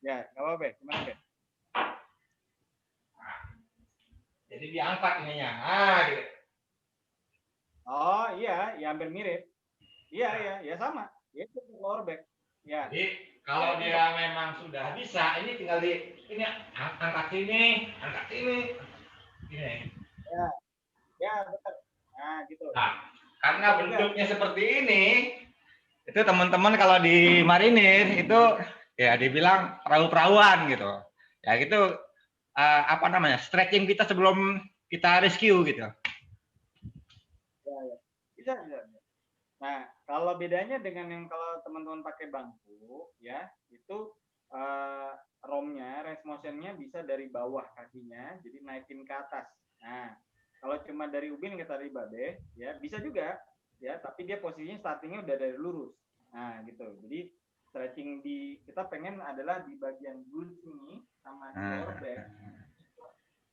Ya, nggak apa-apa. Gimana, Be? Jadi diangkat ininya. Ah, gitu. Oh, iya, ya hampir mirip. Iya, ya sama. Ya, itu lower back. Ya. Jadi kalau dia memang sudah bisa, ini tinggal ini angkat sini, angkat sini. Gini. Ya, betul. Nah, gitu. Nah, karena bentuknya seperti ini, itu teman-teman kalau di marinir itu ya dibilang perahu-perahuan gitu. Ya gitu apa namanya? Stretching kita sebelum kita rescue gitu. Ya. Bisa. Nah, kalau bedanya dengan yang kalau teman-teman pakai bangku, ya, itu romnya, range motion-nya bisa dari bawah kakinya, jadi naikin ke atas. Nah, kalau cuma dari ubin ke tadi Babe, ya bisa juga, ya, tapi dia posisinya startingnya udah dari lurus. Nah, gitu. Jadi stretching kita pengen adalah di bagian glutes ini sama di lower back.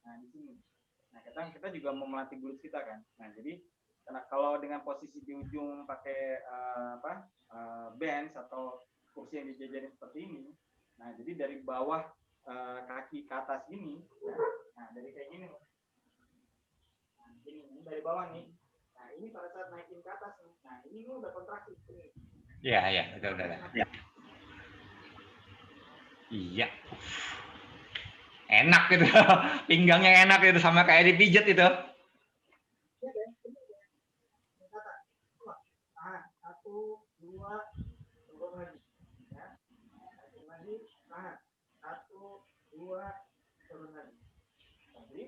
Nah, di sini. Nah, kita juga mau melatih glutes kita kan. Nah, jadi kalau kalau dengan posisi di ujung pakai bench atau kursi yang dijajarin seperti ini, nah jadi dari bawah kaki ke atas ini, nah dari kayak gini, nah, ini dari bawah nih, nah ini pada saat naikin ke atas, nah ini udah kontraksi. Iya, betul. Ya. Iya. Enak gitu. Pinggangnya enak itu, sama kayak dipijat itu. Tahan, 1, 2, turun lagi. Ya. Turun lagi, tahan. 1, 2, turun lagi. Jadi,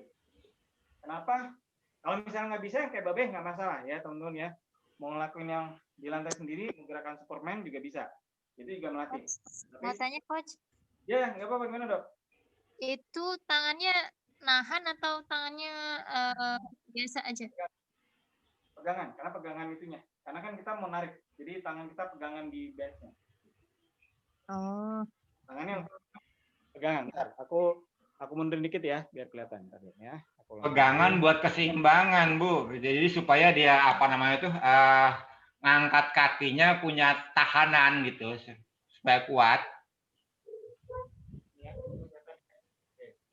kenapa? Kalau misalnya nggak bisa, kayak Babe nggak masalah ya teman-teman ya. Mau ngelakuin yang di lantai sendiri, menggerakkan Superman juga bisa. Itu juga melatih. Mau tanya Coach, Ya, nggak apa-apa. Gimana, Dok? itu tangannya nahan atau tangannya biasa aja? Pegangan, karena pegangan itunya. Karena kan kita mau narik, jadi tangan kita pegangan di bench-nya. Oh. Tangannya pegangan. Bentar, aku mundur dikit ya, biar kelihatan. Ya. Pegangan buat keseimbangan, Bu. Jadi supaya dia ngangkat kakinya punya tahanan gitu, supaya kuat.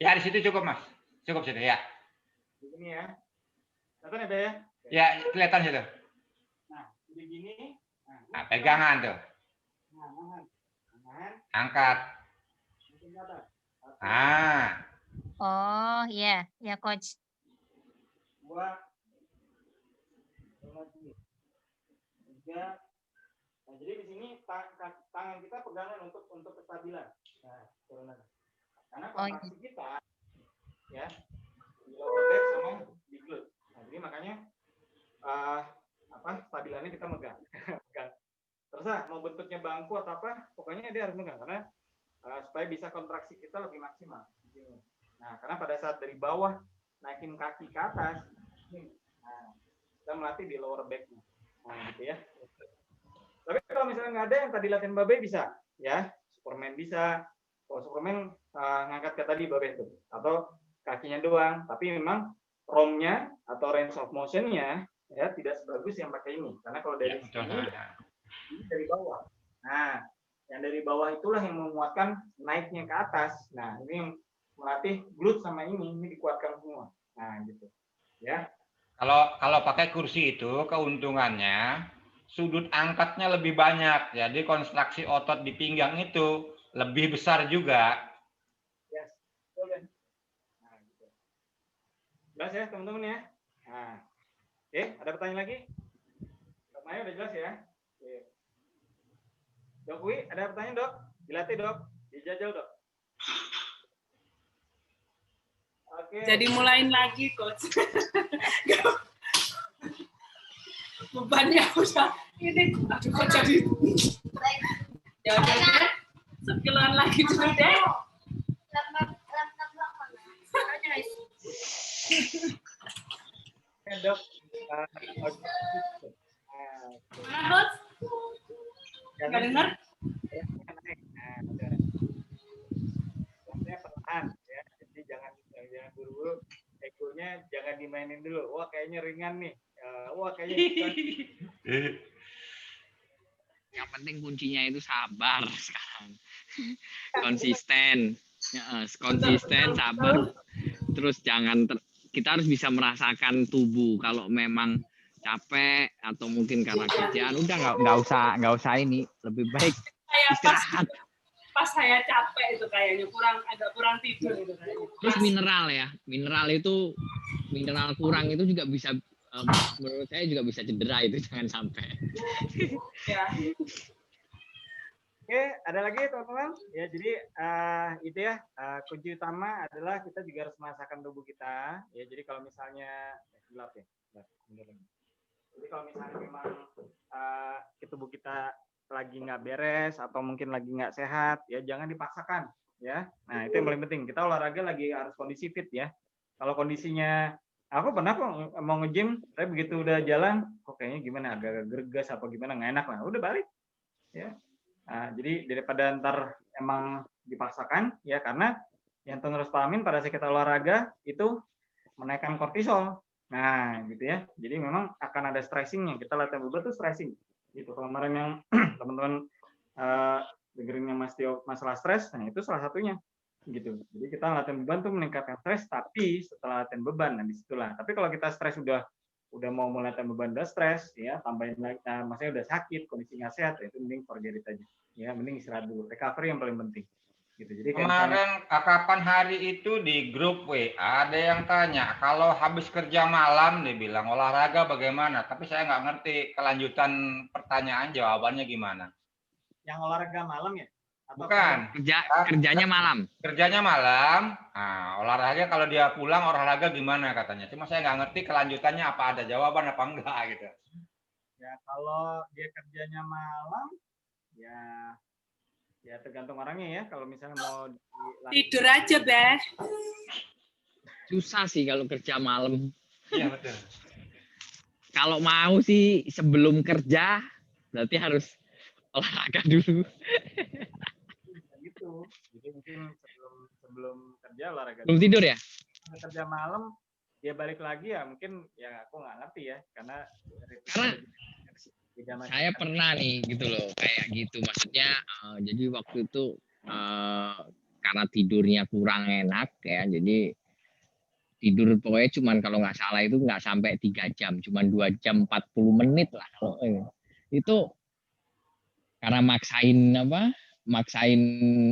Ya, di situ cukup, Mas. Cukup situ ya. Begini ya. Kelihatan ya, Be ya? Ya, kelihatan situ. Nah, jadi gini. Nah, pegangan tuh. Angkat. Oh, iya, ya Coach. 2, 3. Nah, jadi di sini tangan kita pegangan untuk kestabilan. Nah, turunan. Karena kontraksi kita ya di lower back sama di glute. Nah, jadi makanya stabilannya kita megang. Terserah mau bentuknya bangku atau apa, pokoknya dia harus megang karena supaya bisa kontraksi kita lebih maksimal. Nah, karena pada saat dari bawah naikin kaki ke atas, nah, kita melatih di lower back-nya. Nah, gitu ya. Tapi kalau misalnya nggak ada yang tadi latihan Babe bisa, ya. Superman bisa. Kalau Superman ngangkat kayak tadi Babe itu, atau kakinya doang. Tapi memang ROM-nya atau range of motion-nya ya tidak sebagus yang pakai ini. Karena kalau dari sini ini dari bawah. Nah, yang dari bawah itulah yang menguatkan naiknya ke atas. Nah, ini yang melatih glute sama ini dikuatkan semua. Nah, gitu. Ya. Kalau pakai kursi itu keuntungannya sudut angkatnya lebih banyak. Jadi konstruksi otot di pinggang itu lebih besar juga. Yes. Nah, gitu. Jelas ya, teman-teman ya? Nah. Oke, ada pertanyaan lagi? Dok Maya udah jelas ya? Oke. Dok Wi, ada pertanyaan, Dok? Dilatih, Dok. Dijajal, Dok. Oke. Jadi mulain lagi, Coach. Bebannya udah ini, aduh kok jadi. Ya udah deh, sekilan lagi dulu deh. Dok. Mana, Coach? Nggak dengar? Perlahan ya, jadi jangan buru-buru, egonya jangan dimainin dulu. Wah kayaknya ringan nih, wah kayaknya Yang penting kuncinya itu sabar sekarang. Konsisten, sabar. Terus kita harus bisa merasakan tubuh. Kalau memang capek atau mungkin karena kerjaan, udah nggak usah ini. Lebih baik istirahat. Pas saya capek itu kayaknya agak kurang tidur itu kayaknya. Terus mineral kurang itu juga bisa, menurut saya juga bisa cedera itu, jangan sampai. Ya. Oke, ada lagi teman-teman? Ya, jadi itu ya kunci utama adalah kita juga harus merasakan tubuh kita. Ya, jadi kalau misalnya gelap ya. Jadi kalau misalnya memang tubuh kita lagi nggak beres atau mungkin lagi nggak sehat, ya jangan dipaksakan, ya. Nah itu yang paling penting. Kita olahraga lagi harus kondisi fit ya. Kalau kondisinya, aku pernah kok mau nge-gym, tapi begitu udah jalan, kok kayaknya gimana, agak gerges apa gimana, nggak enak lah, udah balik, ya. Nah, jadi daripada ntar emang dipaksakan, ya karena yang harus pahamin pada saat kita olahraga itu menaikkan kortisol. Nah, gitu ya. Jadi memang akan ada stressingnya. Kita latihan beban tuh stressing. Gitu. Kalau kemarin yang teman-teman dengerin yang masalah stres, nah itu salah satunya. Gitu. Jadi kita latihan beban tuh meningkatkan stres, tapi setelah latihan beban, nah disitulah. Tapi kalau kita stres udah mau mulai latihan beban udah stres, ya tambahin lagi, maksudnya udah sakit, kondisi nggak sehat, ya itu mending forget it aja. Ya, mending istirahat dulu. Recovery yang paling penting. Gitu. Jadi kayak misalnya, Kemarin kapan hari itu di grup WA ada yang tanya kalau habis kerja malam dia bilang olahraga bagaimana, tapi saya nggak ngerti kelanjutan pertanyaan jawabannya gimana. yang olahraga malam ya? Atau Bukan. Kerjanya malam. Kerjanya malam. Nah, olahraga kalau dia pulang olahraga gimana katanya. Cuma saya nggak ngerti kelanjutannya apa ada jawaban apa enggak gitu. Ya kalau dia kerjanya malam, ya tergantung orangnya ya. Kalau misalnya mau Tidur aja, Beh. Susah sih kalau kerja malam. Iya betul. Kalau mau sih sebelum kerja, berarti harus olahraga dulu. gitu. Jadi mungkin sebelum kerja olahraga. Belum tidur ya? Kerja malam, dia balik lagi ya mungkin ya aku nggak ngerti ya karena saya pernah nih gitu loh kayak gitu, maksudnya jadi waktu itu karena tidurnya kurang enak ya, jadi tidur pokoknya cuman kalau nggak salah itu nggak sampai 3 jam, cuman 2 jam 40 menit lah kalau itu, karena maksain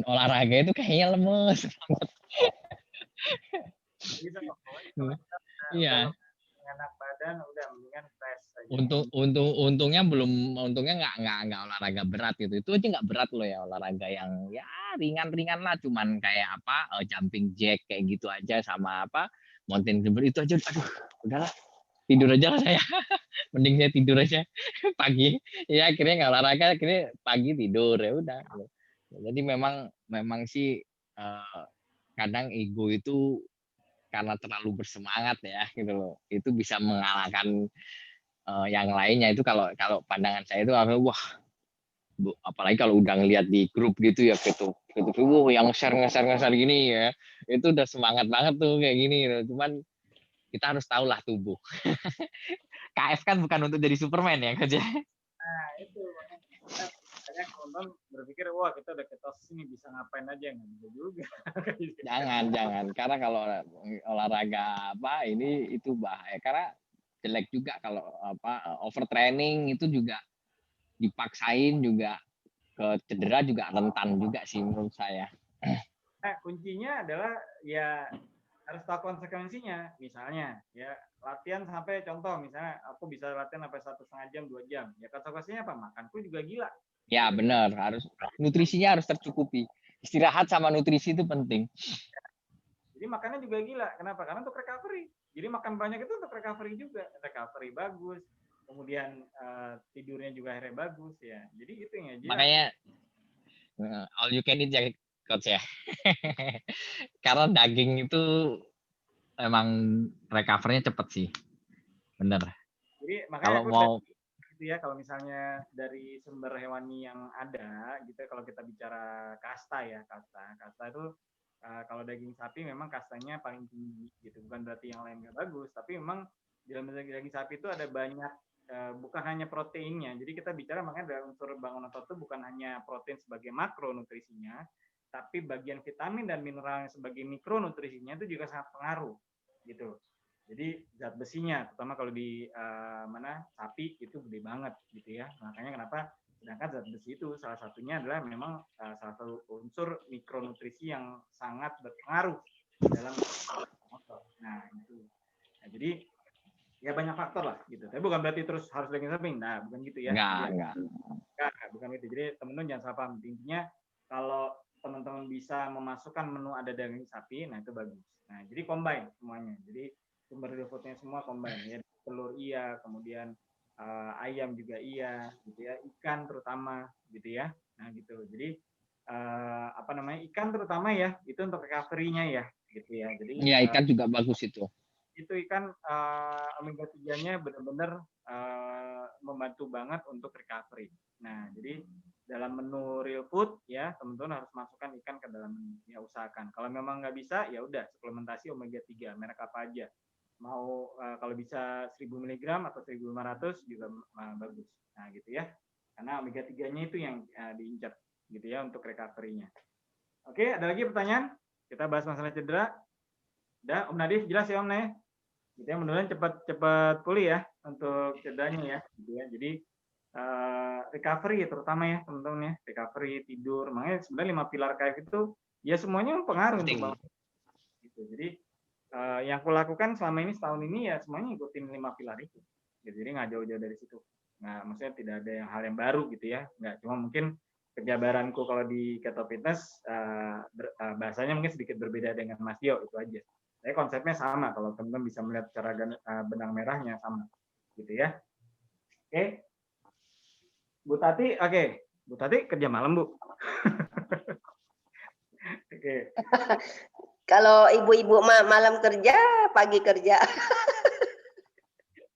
olahraga itu kayaknya lemes banget. Iya. enak badan udah mendingan rest aja. Untungnya nggak olahraga berat gitu. Itu aja nggak berat loh ya, olahraga yang ya ringan-ringan lah, cuman kayak jumping jack kayak gitu aja, sama mountain climber itu aja. Aduh, udahlah tidur aja lah saya. Mending saya tidur aja pagi. Ya akhirnya nggak olahraga, akhirnya pagi tidur ya udah. Jadi memang sih kadang ego itu karena terlalu bersemangat ya gitu loh, itu bisa mengalahkan yang lainnya. Itu kalau pandangan saya itu wah, apalagi kalau udah ngelihat di grup gitu ya, gitu yang share gini ya, itu udah semangat banget tuh kayak gini. Cuman kita harus tahu lah tubuh. KF kan bukan untuk jadi Superman ya kerja. Nah itu banyak teman-teman berpikir wah kita udah ketosis ini bisa ngapain aja, nggak bisa juga. jangan karena kalau olahraga ini itu bahaya, karena jelek juga kalau overtraining itu juga dipaksain juga ke cedera, juga rentan juga sih menurut saya. Nah kuncinya adalah ya harus tahu konsekuensinya. Misalnya ya latihan sampai, contoh misalnya aku bisa latihan sampai 1,5 jam 2 jam, ya konsekuensinya apa? Makanku juga gila. Ya benar, harus nutrisinya harus tercukupi. Istirahat sama nutrisi itu penting. Jadi makannya juga gila. Kenapa? Karena untuk recovery. Jadi makan banyak itu untuk recovery juga. Recovery bagus. Kemudian tidurnya juga akhirnya bagus ya. Jadi itu yang aja. Makanya all you can eat ya coach ya. Karena daging itu emang recovery-nya cepet sih. Bener. Jadi makanya kalau mau gitu ya, kalau misalnya dari sumber hewani yang ada gitu, kalau kita bicara kasta ya, kasta itu kalau daging sapi memang kastanya paling tinggi gitu, bukan berarti yang lain nggak bagus, tapi memang di dalam daging sapi itu ada banyak bukan hanya proteinnya. Jadi kita bicara makanya dalam unsur bangun otot itu bukan hanya protein sebagai makronutrisinya, tapi bagian vitamin dan mineral sebagai mikronutrisinya itu juga sangat pengaruh gitu. Jadi zat besinya, terutama kalau di sapi itu gede banget gitu ya. Makanya kenapa sedangkan zat besi itu salah satunya adalah memang salah satu unsur mikronutrisi yang sangat berpengaruh dalam otot. Nah itu. Nah, jadi ya banyak faktor lah gitu. Tapi bukan berarti terus harus daging sapi. Nah bukan gitu ya. Enggak. Bukan gitu. Jadi teman-teman jangan salah paham. Intinya kalau teman-teman bisa memasukkan menu ada daging sapi, nah itu bagus. Nah jadi combine semuanya. Jadi sumber real foodnya semua combine ya, telur iya, kemudian ayam juga iya gitu ya, ikan terutama gitu ya. Nah gitu. Jadi ikan terutama ya itu untuk recovery-nya ya gitu ya. Jadi ya ikan juga bagus itu ikan omega 3-nya benar-benar membantu banget untuk recovery. Nah, jadi dalam menu real food ya teman-teman harus masukkan ikan ke dalam menu, ya usahakan. Kalau memang nggak bisa ya udah suplementasi omega 3 merek apa aja. mau kalau bisa 1000 mg atau 1500 juga bagus. Nah, gitu ya. Karena omega 3-nya itu yang diincar gitu ya untuk recovery-nya. Oke, ada lagi pertanyaan? Kita bahas masalah cedera. Udah, Om Nadif jelas ya Om ya. Gitu ya, mudah-mudahan cepat pulih ya untuk cederanya ya, gitu ya. Jadi recovery terutama ya teman-teman ya, recovery, tidur. Makanya sebenarnya 5 pilar KF itu ya semuanya mempengaruhi untuk bangun. Gitu. Jadi yang aku lakukan selama ini setahun ini ya semuanya ikutin 5 pilar itu. Gitu. Jadi nggak jauh-jauh dari situ. Nah, maksudnya tidak ada hal yang baru gitu ya. Nggak cuma mungkin penjabaranku kalau di Keto Fitness bahasanya mungkin sedikit berbeda dengan Mas Dio, itu aja. Tapi konsepnya sama kalau teman-teman bisa melihat cara benang merahnya sama. Gitu ya. Oke. Bu Tati, oke. Bu Tati kerja malam, Bu. Oke. Kalau ibu-ibu malam kerja, pagi kerja.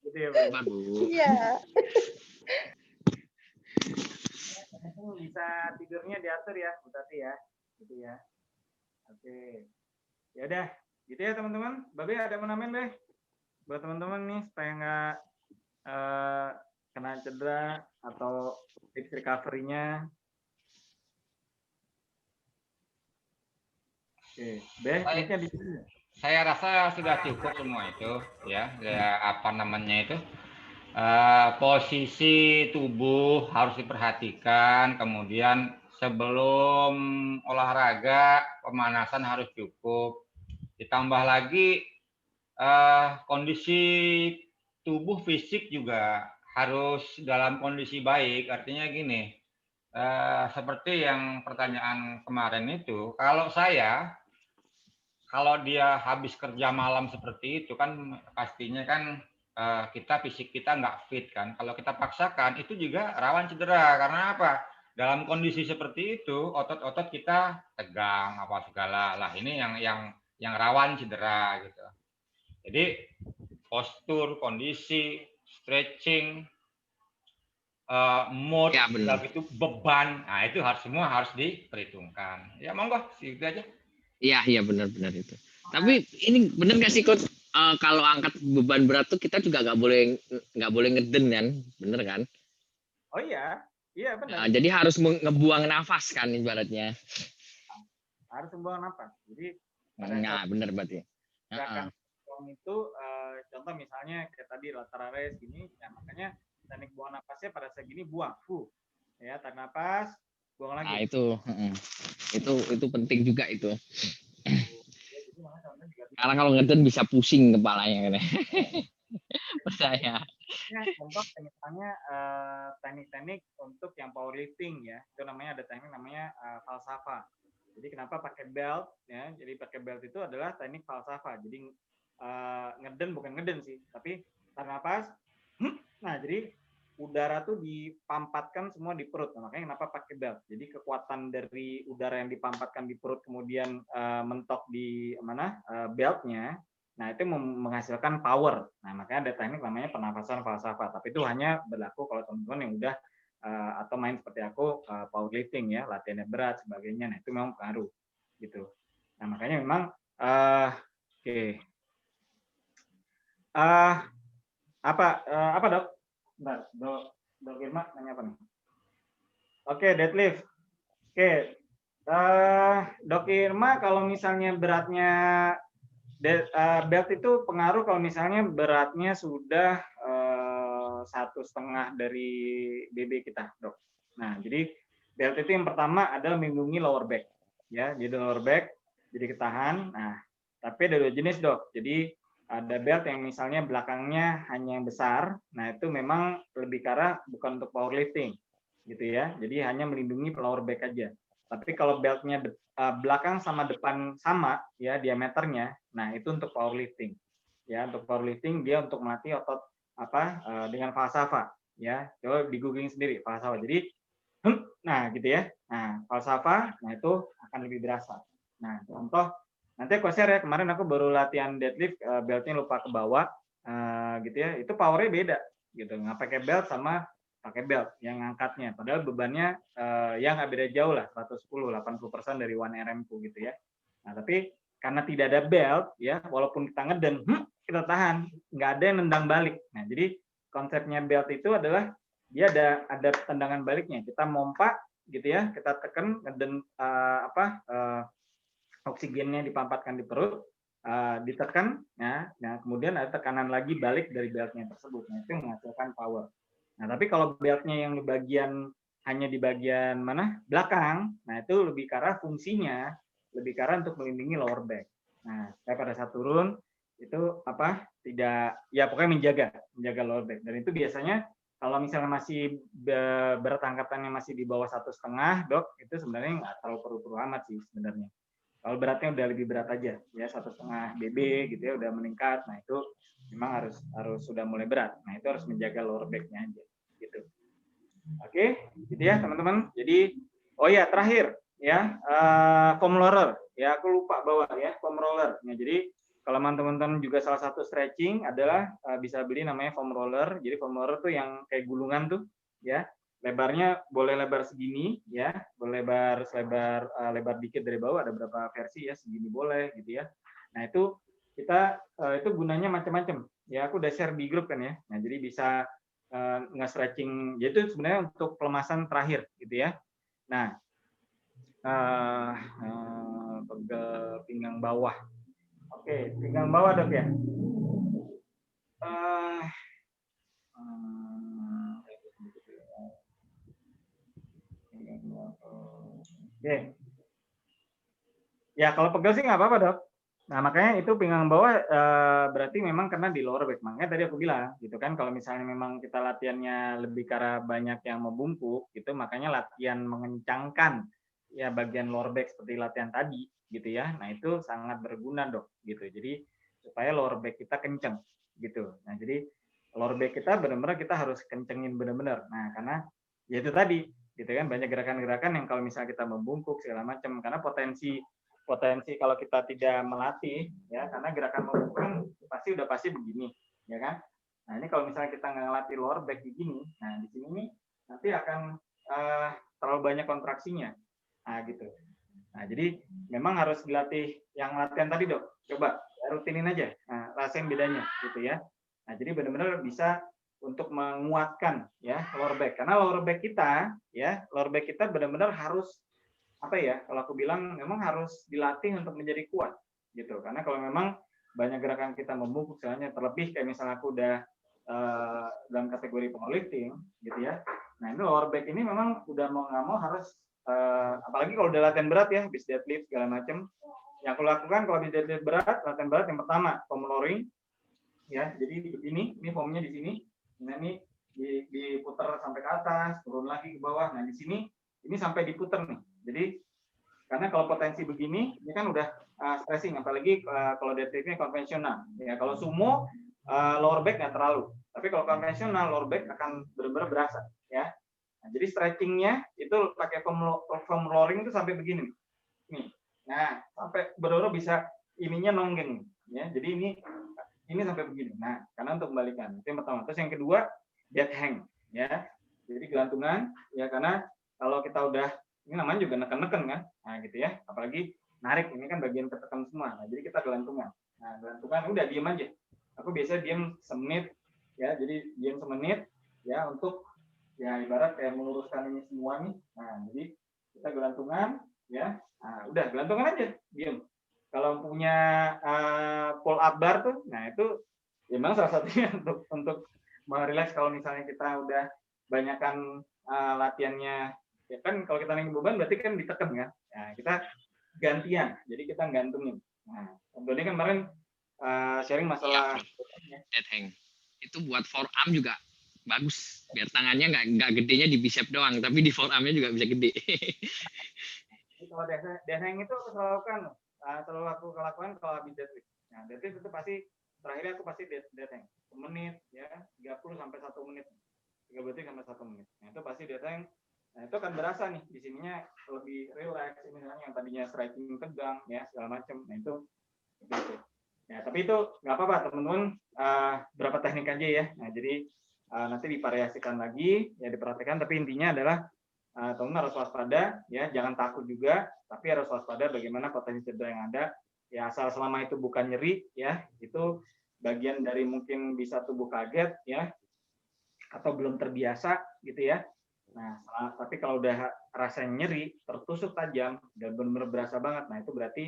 Gitu ya, Bu. Iya. Bisa tidurnya diatur ya, Bu Tati ya. Gitu ya. Oke. Ya udah, gitu ya teman-teman. Babe ada mau nambahin, Be? Buat teman-teman nih supaya nggak kena cedera atau tips recovery-nya. Oke, Be, mic-nya di sini. Saya rasa sudah cukup semua itu ya, apa namanya itu, posisi tubuh harus diperhatikan, kemudian sebelum olahraga pemanasan harus cukup, ditambah lagi kondisi tubuh fisik juga harus dalam kondisi baik. Artinya gini, seperti yang pertanyaan kemarin itu, kalau dia habis kerja malam seperti itu kan pastinya kan fisik kita nggak fit kan. Kalau kita paksakan itu juga rawan cedera. Karena apa? Dalam kondisi seperti itu otot-otot kita tegang apa segala lah. Ini yang rawan cedera gitu. Jadi postur, kondisi, stretching, mood, Ya, benar. itu beban, nah itu semua harus diperhitungkan. Ya monggo, itu aja. Iya benar itu. Tapi ini benar nggak sih Coach? Kalau angkat beban berat tuh kita juga nggak boleh ngeden kan, bener kan? Oh iya benar. Jadi harus ngebuang nafas kan ibaratnya. Harus membuang nafas. Jadi Benar berarti. gerakan itu contoh misalnya kayak tadi lateral raise gini, ya makanya teknik buang nafasnya pada saat gini buang, ya tarik nafas, buang lagi. Nah itu penting juga itu. Karena kalau ngeden bisa pusing kepalanya kan. Percaya. Contoh misalnya teknik-teknik untuk yang powerlifting ya, itu namanya ada teknik namanya falsafah. Jadi kenapa pakai belt ya? Jadi pakai belt itu adalah teknik falsafah. Jadi ngeden bukan ngeden sih, tapi tarik nafas. Nah, jadi udara tuh dipampatkan semua di perut. Nah, makanya kenapa pakai belt. Jadi kekuatan dari udara yang dipampatkan di perut kemudian mentok di beltnya. Nah, itu menghasilkan power. Nah, makanya ada teknik namanya pernafasan falsafah. Tapi itu hanya berlaku kalau teman-teman yang udah atau main seperti aku powerlifting ya, latihannya berat sebagainya. Nah, itu memang pengaruh gitu. Nah, makanya memang oke. Apa Dok? Bentar, Dok Irma nanya apa nih? Oke, deadlift. Oke. Dok Irma kalau misalnya beratnya belt itu pengaruh kalau misalnya beratnya sudah 1,5 dari BB kita, Dok. Nah, jadi belt itu yang pertama adalah melindungi lower back, ya. Jadi lower back jadi ketahan. Nah, tapi ada 2 jenis, Dok. Jadi ada belt yang misalnya belakangnya hanya yang besar. Nah, itu memang lebih ke arah bukan untuk powerlifting, gitu ya. Jadi hanya melindungi lower back aja. Tapi kalau beltnya belakang sama depan sama ya diameternya, nah itu untuk powerlifting. Ya, untuk powerlifting dia untuk melatih otot dengan falsafah ya. Coba di googling sendiri falsafah. Jadi nah gitu ya. Nah, falsafah nah itu akan lebih berasa. Nah, contoh nanti aku share ya, kemarin aku baru latihan deadlift beltnya lupa ke bawah gitu ya. Itu powernya beda gitu. Nggak pakai belt sama pakai belt yang ngangkatnya. Padahal bebannya ya nggak beda jauh lah, 110, 80% dari 1RM ku gitu ya. Nah, tapi karena tidak ada belt ya, walaupun kita ngeden, kita tahan, nggak ada yang nendang balik. Nah, jadi konsepnya belt itu adalah dia ada tendangan baliknya. Kita mompa gitu ya, kita tekan dan oksigennya dipampatkan di perut, ditekan, nah kemudian ada tekanan lagi balik dari beltnya tersebut. Nah, itu menghasilkan power. Nah, tapi kalau beltnya yang hanya di bagian mana belakang, nah itu lebih ke arah fungsinya, lebih ke arah untuk melindungi lower back. Nah, saya pada saat turun itu tidak, ya pokoknya menjaga lower back. Dan itu biasanya kalau misalnya masih berat angkatannya masih di bawah 1,5 dok, itu sebenarnya nggak terlalu perlu amat sih sebenarnya. Kalau beratnya udah lebih berat aja, ya 1,5 BB gitu ya udah meningkat, nah itu memang harus sudah mulai berat. Nah itu harus menjaga lower back-nya aja, gitu. Oke, gitu ya teman-teman. Jadi, oh ya terakhir ya foam roller, ya aku lupa bawa ya foam roller. Nah jadi kalau teman-teman juga salah satu stretching adalah bisa beli namanya foam roller. Jadi foam roller tuh yang kayak gulungan tuh, ya. Lebarnya boleh lebar segini, ya. Boleh lebar dikit dari bawah. Ada beberapa versi ya, segini boleh, gitu ya. Nah itu itu gunanya macam-macam. Ya aku udah share di grup kan ya. Nah jadi bisa nge-stretching. Jadi itu sebenarnya untuk pelemasan terakhir, gitu ya. Nah pegel pinggang bawah. Oke, pinggang bawah dok ya. Oke. Ya kalau pegel sih nggak apa-apa dok. Nah makanya itu pinggang bawah berarti memang kena di lower back. Makanya tadi aku bilang gitu kan, kalau misalnya memang kita latihannya lebih karena banyak yang membungkuk gitu, makanya latihan mengencangkan ya bagian lower back seperti latihan tadi gitu ya. Nah itu sangat berguna dok gitu. Jadi supaya lower back kita kenceng gitu. Nah jadi lower back kita benar-benar kita harus kencengin benar-benar. Nah karena ya itu tadi gitu kan, banyak gerakan-gerakan yang kalau misalnya kita membungkuk segala macam, karena potensi kalau kita tidak melatih ya, karena gerakan membungkuk kan pasti begini ya kan. Nah ini kalau misalnya kita nggak ngelatih lower back begini, nah di sini nih nanti akan terlalu banyak kontraksinya. Nah gitu. Nah jadi memang harus dilatih yang latihan tadi dok. Coba rutinin aja. Nah rasain bedanya gitu ya. Nah jadi benar-benar bisa untuk menguatkan ya lower back, karena lower back kita benar-benar harus kalau aku bilang memang harus dilatih untuk menjadi kuat gitu. Karena kalau memang banyak gerakan kita membungkuk, misalnya terlebih kayak misalnya aku udah dalam kategori powerlifting gitu ya. Nah ini lower back ini memang udah mau nggak mau harus apalagi kalau udah latihan berat ya, habis deadlift segala macam. Yang aku lakukan kalau habis deadlift berat, latihan berat yang pertama foam rolling ya. Jadi begini, ini foamnya di sini. Nah ini diputar sampai ke atas, turun lagi ke bawah. Nah di sini ini sampai diputar nih. Jadi karena kalau potensi begini, ini kan udah stressing, apalagi kalau deadliftnya konvensional. Ya kalau sumo lower back nggak terlalu, tapi kalau konvensional lower back akan benar-benar berasa. Ya. Nah, jadi stretchingnya itu pakai foam rolling itu sampai begini nih. Nah sampai benar-benar bisa ininya nonggeng. Ya. Jadi ini sampai begini. Nah, karena untuk kembalikan. Itu yang pertama. Terus yang kedua, dead hang. Ya. Jadi gelantungan. Ya, karena kalau kita udah, ini namanya juga neken-neken kan. Nah, gitu ya. Apalagi narik. Ini kan bagian ketekan semua. Nah, jadi kita gelantungan. Nah, gelantungan udah diem aja. Aku biasanya diem semenit. Ya, jadi diem semenit. Ya, untuk ya ibarat kayak meluruskan ini semua nih. Nah, jadi kita gelantungan. Ya. Nah, udah gelantungan aja. Diem. Kalau punya pull up bar tuh, nah itu ya memang salah satunya untuk merileks kalau misalnya kita udah banyakkan latihannya, ya kan kalau kita naikin beban berarti kan ditekan kan, nah kita gantian, jadi kita gantungin. Nah, Doni kan kemarin sharing masalah dead hang. Itu buat forearm juga bagus, biar tangannya nggak gedenya di bicep doang, tapi di forearmnya juga bisa gede. Kalau dead hang itu selalu aku lakukan kalau habis deadlift. Nah, deadlift itu pasti terakhirnya aku pasti dead hang. 1 menit ya, 30 sampai 1 menit. 30 sampai 1 menit. Nah, itu pasti dead hang. Nah, itu akan berasa nih di sininya lebih relax, misalnya yang tadinya stretching tegang ya, segala macam. Nah, itu. Ya, tapi itu nggak apa-apa, teman-teman. Berapa teknik aja ya. Nah, jadi nanti divariasikan lagi, ya diperhatikan, tapi intinya adalah teman-teman harus waspada ya, jangan takut juga, tapi harus waspada bagaimana potensi cedera yang ada ya, asal selama itu bukan nyeri ya, itu bagian dari mungkin bisa tubuh kaget ya, atau belum terbiasa gitu ya. Nah, tapi kalau udah rasanya nyeri, tertusuk tajam, dan benar-benar berasa banget, nah itu berarti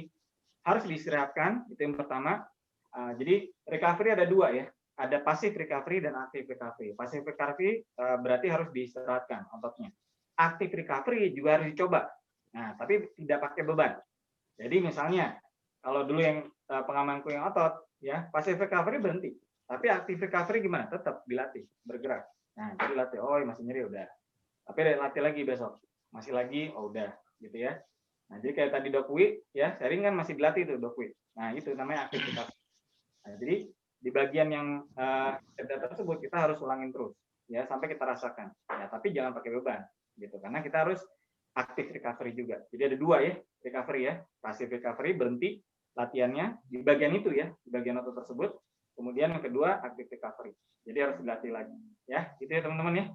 harus diistirahatkan, itu yang pertama. Jadi recovery ada dua ya, ada passive recovery dan active recovery. Passive recovery berarti harus diistirahatkan ototnya. Active recovery juga harus dicoba, nah tapi tidak pakai beban. Jadi misalnya, kalau dulu yang pengamanku yang otot, ya passive recovery berhenti, tapi active recovery gimana? Tetap dilatih, bergerak. Nah, jadi latih, oh masih nyeri udah. Tapi latih lagi besok, masih lagi, oh udah, gitu ya. Nah, jadi kayak tadi Dok Wi, ya, sharing kan masih dilatih tuh Dok Wi. Nah, itu namanya aktivitas. Nah, jadi di bagian yang cedera tersebut kita harus ulangin terus, ya, sampai kita rasakan. Ya, tapi jangan pakai beban, gitu. Karena kita harus aktif recovery juga. Jadi ada dua ya, recovery ya, passive recovery, berhenti latihannya di bagian itu ya, di bagian otot tersebut. Kemudian yang kedua, active recovery. Jadi harus dilatih lagi. Ya, gitu ya teman-teman ya.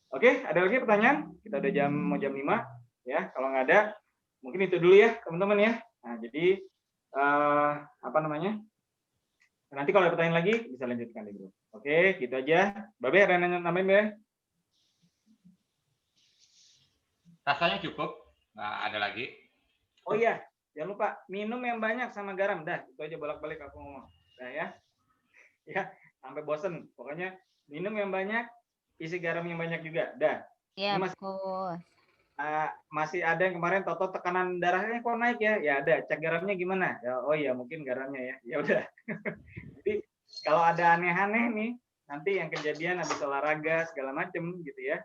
Oke, ada lagi pertanyaan? Kita udah mau jam 5 ya. Kalau nggak ada, mungkin itu dulu ya teman-teman ya. Nah, jadi apa namanya? Nanti kalau ada pertanyaan lagi bisa lanjutkan di grup. Oke, gitu aja. Babe ada nambahin Babe? Rasanya cukup, nggak ada lagi. Oh iya, jangan lupa minum yang banyak sama garam. Dah, itu aja bolak-balik aku ngomong. Nah ya. Ya, sampai bosen. Pokoknya minum yang banyak, isi garam yang banyak juga. Dah. Iya, masih ada yang kemarin Toto tekanan darahnya kok naik ya? Ya ada, cek garamnya gimana? Ya, oh iya mungkin garamnya ya. Ya udah. Jadi kalau ada aneh-aneh nih, nanti yang kejadian habis olahraga segala macem gitu ya.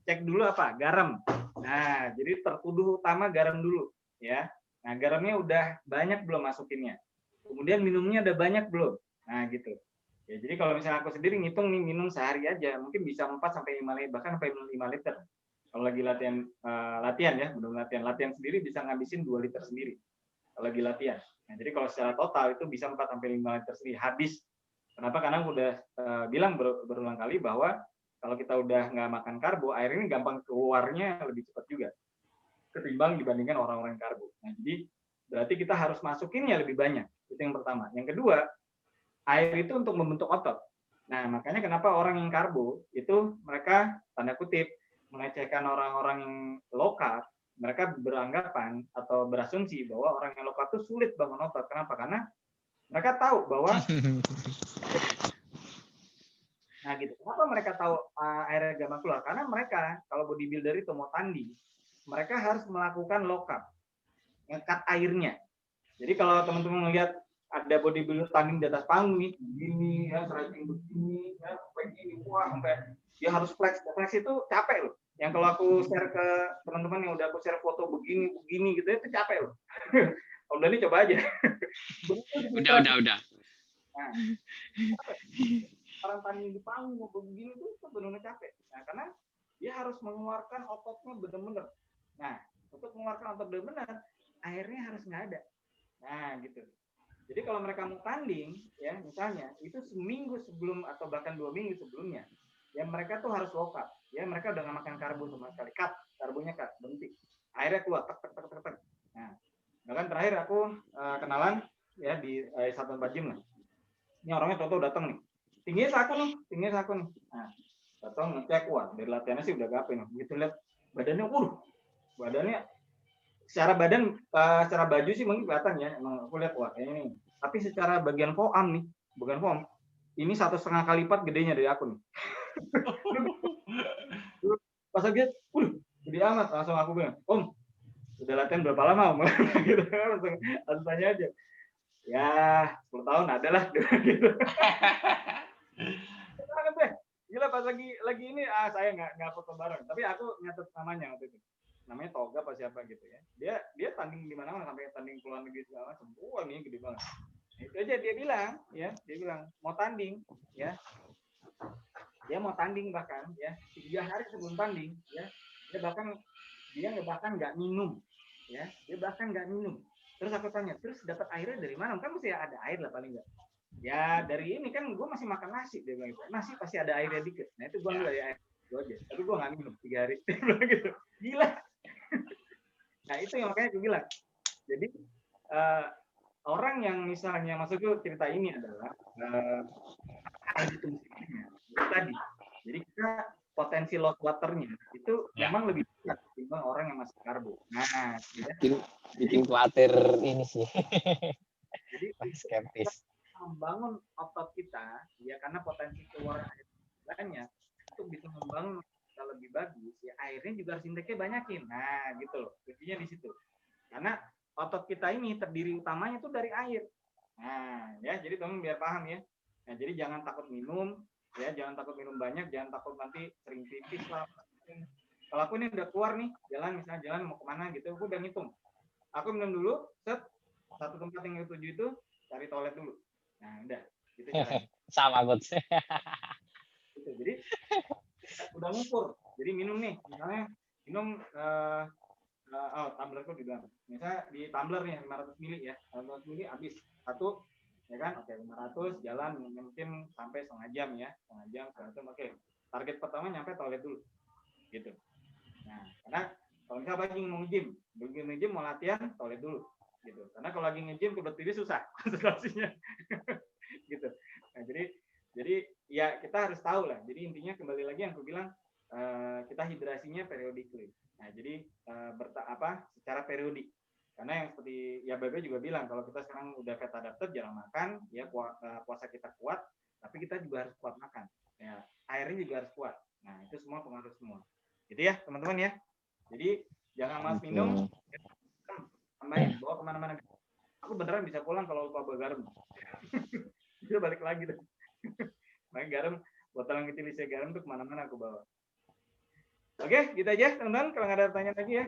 Cek dulu apa? Garam. Nah, jadi tertuduh utama garam dulu ya. Nah, garamnya udah banyak belum masukinnya? Kemudian minumnya udah banyak belum? Nah, gitu. Ya, jadi kalau misalnya aku sendiri ngitung nih minum sehari aja mungkin bisa 4 sampai 5 liter, bahkan sampai 5 liter. Kalau lagi latihan ya, belum latihan sendiri bisa ngabisin 2 liter sendiri. Kalau lagi latihan. Nah, jadi kalau secara total itu bisa 4 sampai 5 liter sendiri habis. Kenapa? Karena aku udah bilang berulang kali bahwa kalau kita udah nggak makan karbo, air ini gampang keluarnya lebih cepat juga ketimbang dibandingkan orang-orang karbo. Nah, jadi berarti kita harus masukinnya lebih banyak. Itu yang pertama. Yang kedua, air itu untuk membentuk otot. Nah, makanya kenapa orang yang karbo itu mereka tanda kutip melecehkan orang-orang yang low carb, mereka beranggapan atau berasumsi bahwa orang yang low carb itu sulit bangun otot. Kenapa? Karena mereka tahu bahwa nah gitu. Kenapa mereka tahu airnya gampang keluar? Karena mereka kalau bodybuilder itu mau tanding, mereka harus melakukan low carb, ngekat airnya. Jadi kalau teman-teman melihat ada bodybuilder tanding di atas panggung nih, begini ya, stretching begini, ya, begini, wah sampai dia harus flex itu capek loh. Yang kalau aku share ke teman-teman yang udah aku share foto begini gitu itu capek loh. Udah nih coba aja. Udah. Nah, orang tanding di panggung mau begini itu benar-benar capek. Nah, karena dia harus mengeluarkan ototnya benar-benar. Nah, untuk mengeluarkan otot benar-benar, airnya harus nggak ada. Nah, gitu. Jadi kalau mereka mau tanding, ya misalnya itu seminggu sebelum atau bahkan 2 minggu sebelumnya, ya mereka tuh harus low carb. Ya mereka udah nggak makan karbo sama sekali, cut, karbonya cut, berhenti. Airnya keluar, tek. Nah, bahkan terakhir aku kenalan ya di Satuan Bajim lah. Ini orangnya Toto datang nih, tingginya saku nih. Nah, datang ngecek, wah dari latihannya sih udah gape nih. Begitu lihat badannya, badannya secara badan, secara baju sih mungkin kelihatan ya, emang aku lihat wah kayaknya nih. Tapi secara bagian foam nih, bukan foam, ini 1,5 kali lipat gedenya dari aku nih. Pas lagi, gede amat, langsung aku bilang, Om, udah latihan berapa lama Om? Gitu, langsung tanya aja. Ya, 10 tahun ada lah, gitu. Gila pas lagi ini saya nggak foto bareng, tapi aku nyatet namanya waktu itu. Namanya Toga apa siapa gitu ya. Dia tanding di mana-mana sampai tanding keluar negeri segala macam. Wah, ini gede banget. Nah, itu aja dia bilang mau tanding ya. Dia mau tanding bahkan ya 3 hari sebelum tanding ya. Dia bahkan nggak minum ya. Terus aku tanya, terus dapat airnya dari mana? Kan mesti ada air lah paling nggak. Ya dari ini kan gue masih makan nasi, dia bilang gitu. Nasi pasti ada airnya dikit. Nah itu gue ambil dari air gue aja. Tapi gue nggak minum 3 hari. Dia bilang gitu. Gila. Nah itu yang makanya gue bilang. Jadi orang yang misalnya maksudku cerita ini adalah itu tadi. Jadi kita potensi lost waternya itu memang lebih besar dibanding orang yang masih karbo. Nah, bikin khawatir ini sih. Jadi skeptis. Membangun otot kita, ya karena potensi keluar air banyak, untuk bisa membangun kita lebih bagus, ya airnya juga harus inteknya banyakin. Nah, gitu loh, kuncinya di situ. Karena otot kita ini terdiri utamanya itu dari air. Nah, ya jadi teman biar paham ya. Nah, jadi jangan takut minum, ya jangan takut minum banyak, jangan takut nanti sering pipis lah. Kalau aku ini udah keluar nih, misalnya jalan mau kemana gitu, aku udah ngitung. Aku minum dulu, set, satu tempat yang tuju itu cari toilet dulu. Nah, udah. Gitu caranya. Sama, Coach. Gitu. Jadi udah ngukur. Jadi minum nih, misalnya minum tumblerku di dalam. Misalnya di tumbler nih 500 ml ya. 500 ml habis satu, ya kan? Oke, 500 jalan mungkin sampai setengah jam ya. Setengah jam. Oke. Target pertama nyampe toilet dulu. Gitu. Nah, karena kalau misalnya lagi mau nge-gym, mau latihan, toilet dulu. Gitu. Karena kalau lagi nge-gym kebelet pipis susah konsentrasinya. Gitu. Nah, jadi ya kita harus tahu lah. Jadi intinya kembali lagi yang aku bilang kita hidrasinya periodically. Nah, jadi secara periodik. Karena yang seperti ya Bebe juga bilang kalau kita sekarang udah fat adapted jarang makan, ya puasa kita kuat, tapi kita juga harus kuat makan. Ya, airnya juga harus kuat. Nah, itu semua pengaruh semua. Gitu ya, teman-teman ya. Jadi jangan malas minum, tambahin, bawa kemana-mana. Aku beneran bisa pulang kalau lupa bawa garam. Itu balik lagi tuh. Makanya garam, botol yang kecil isi garam tuh kemana-mana aku bawa. Oke, gitu aja teman-teman. Kalau nggak ada pertanyaan lagi ya.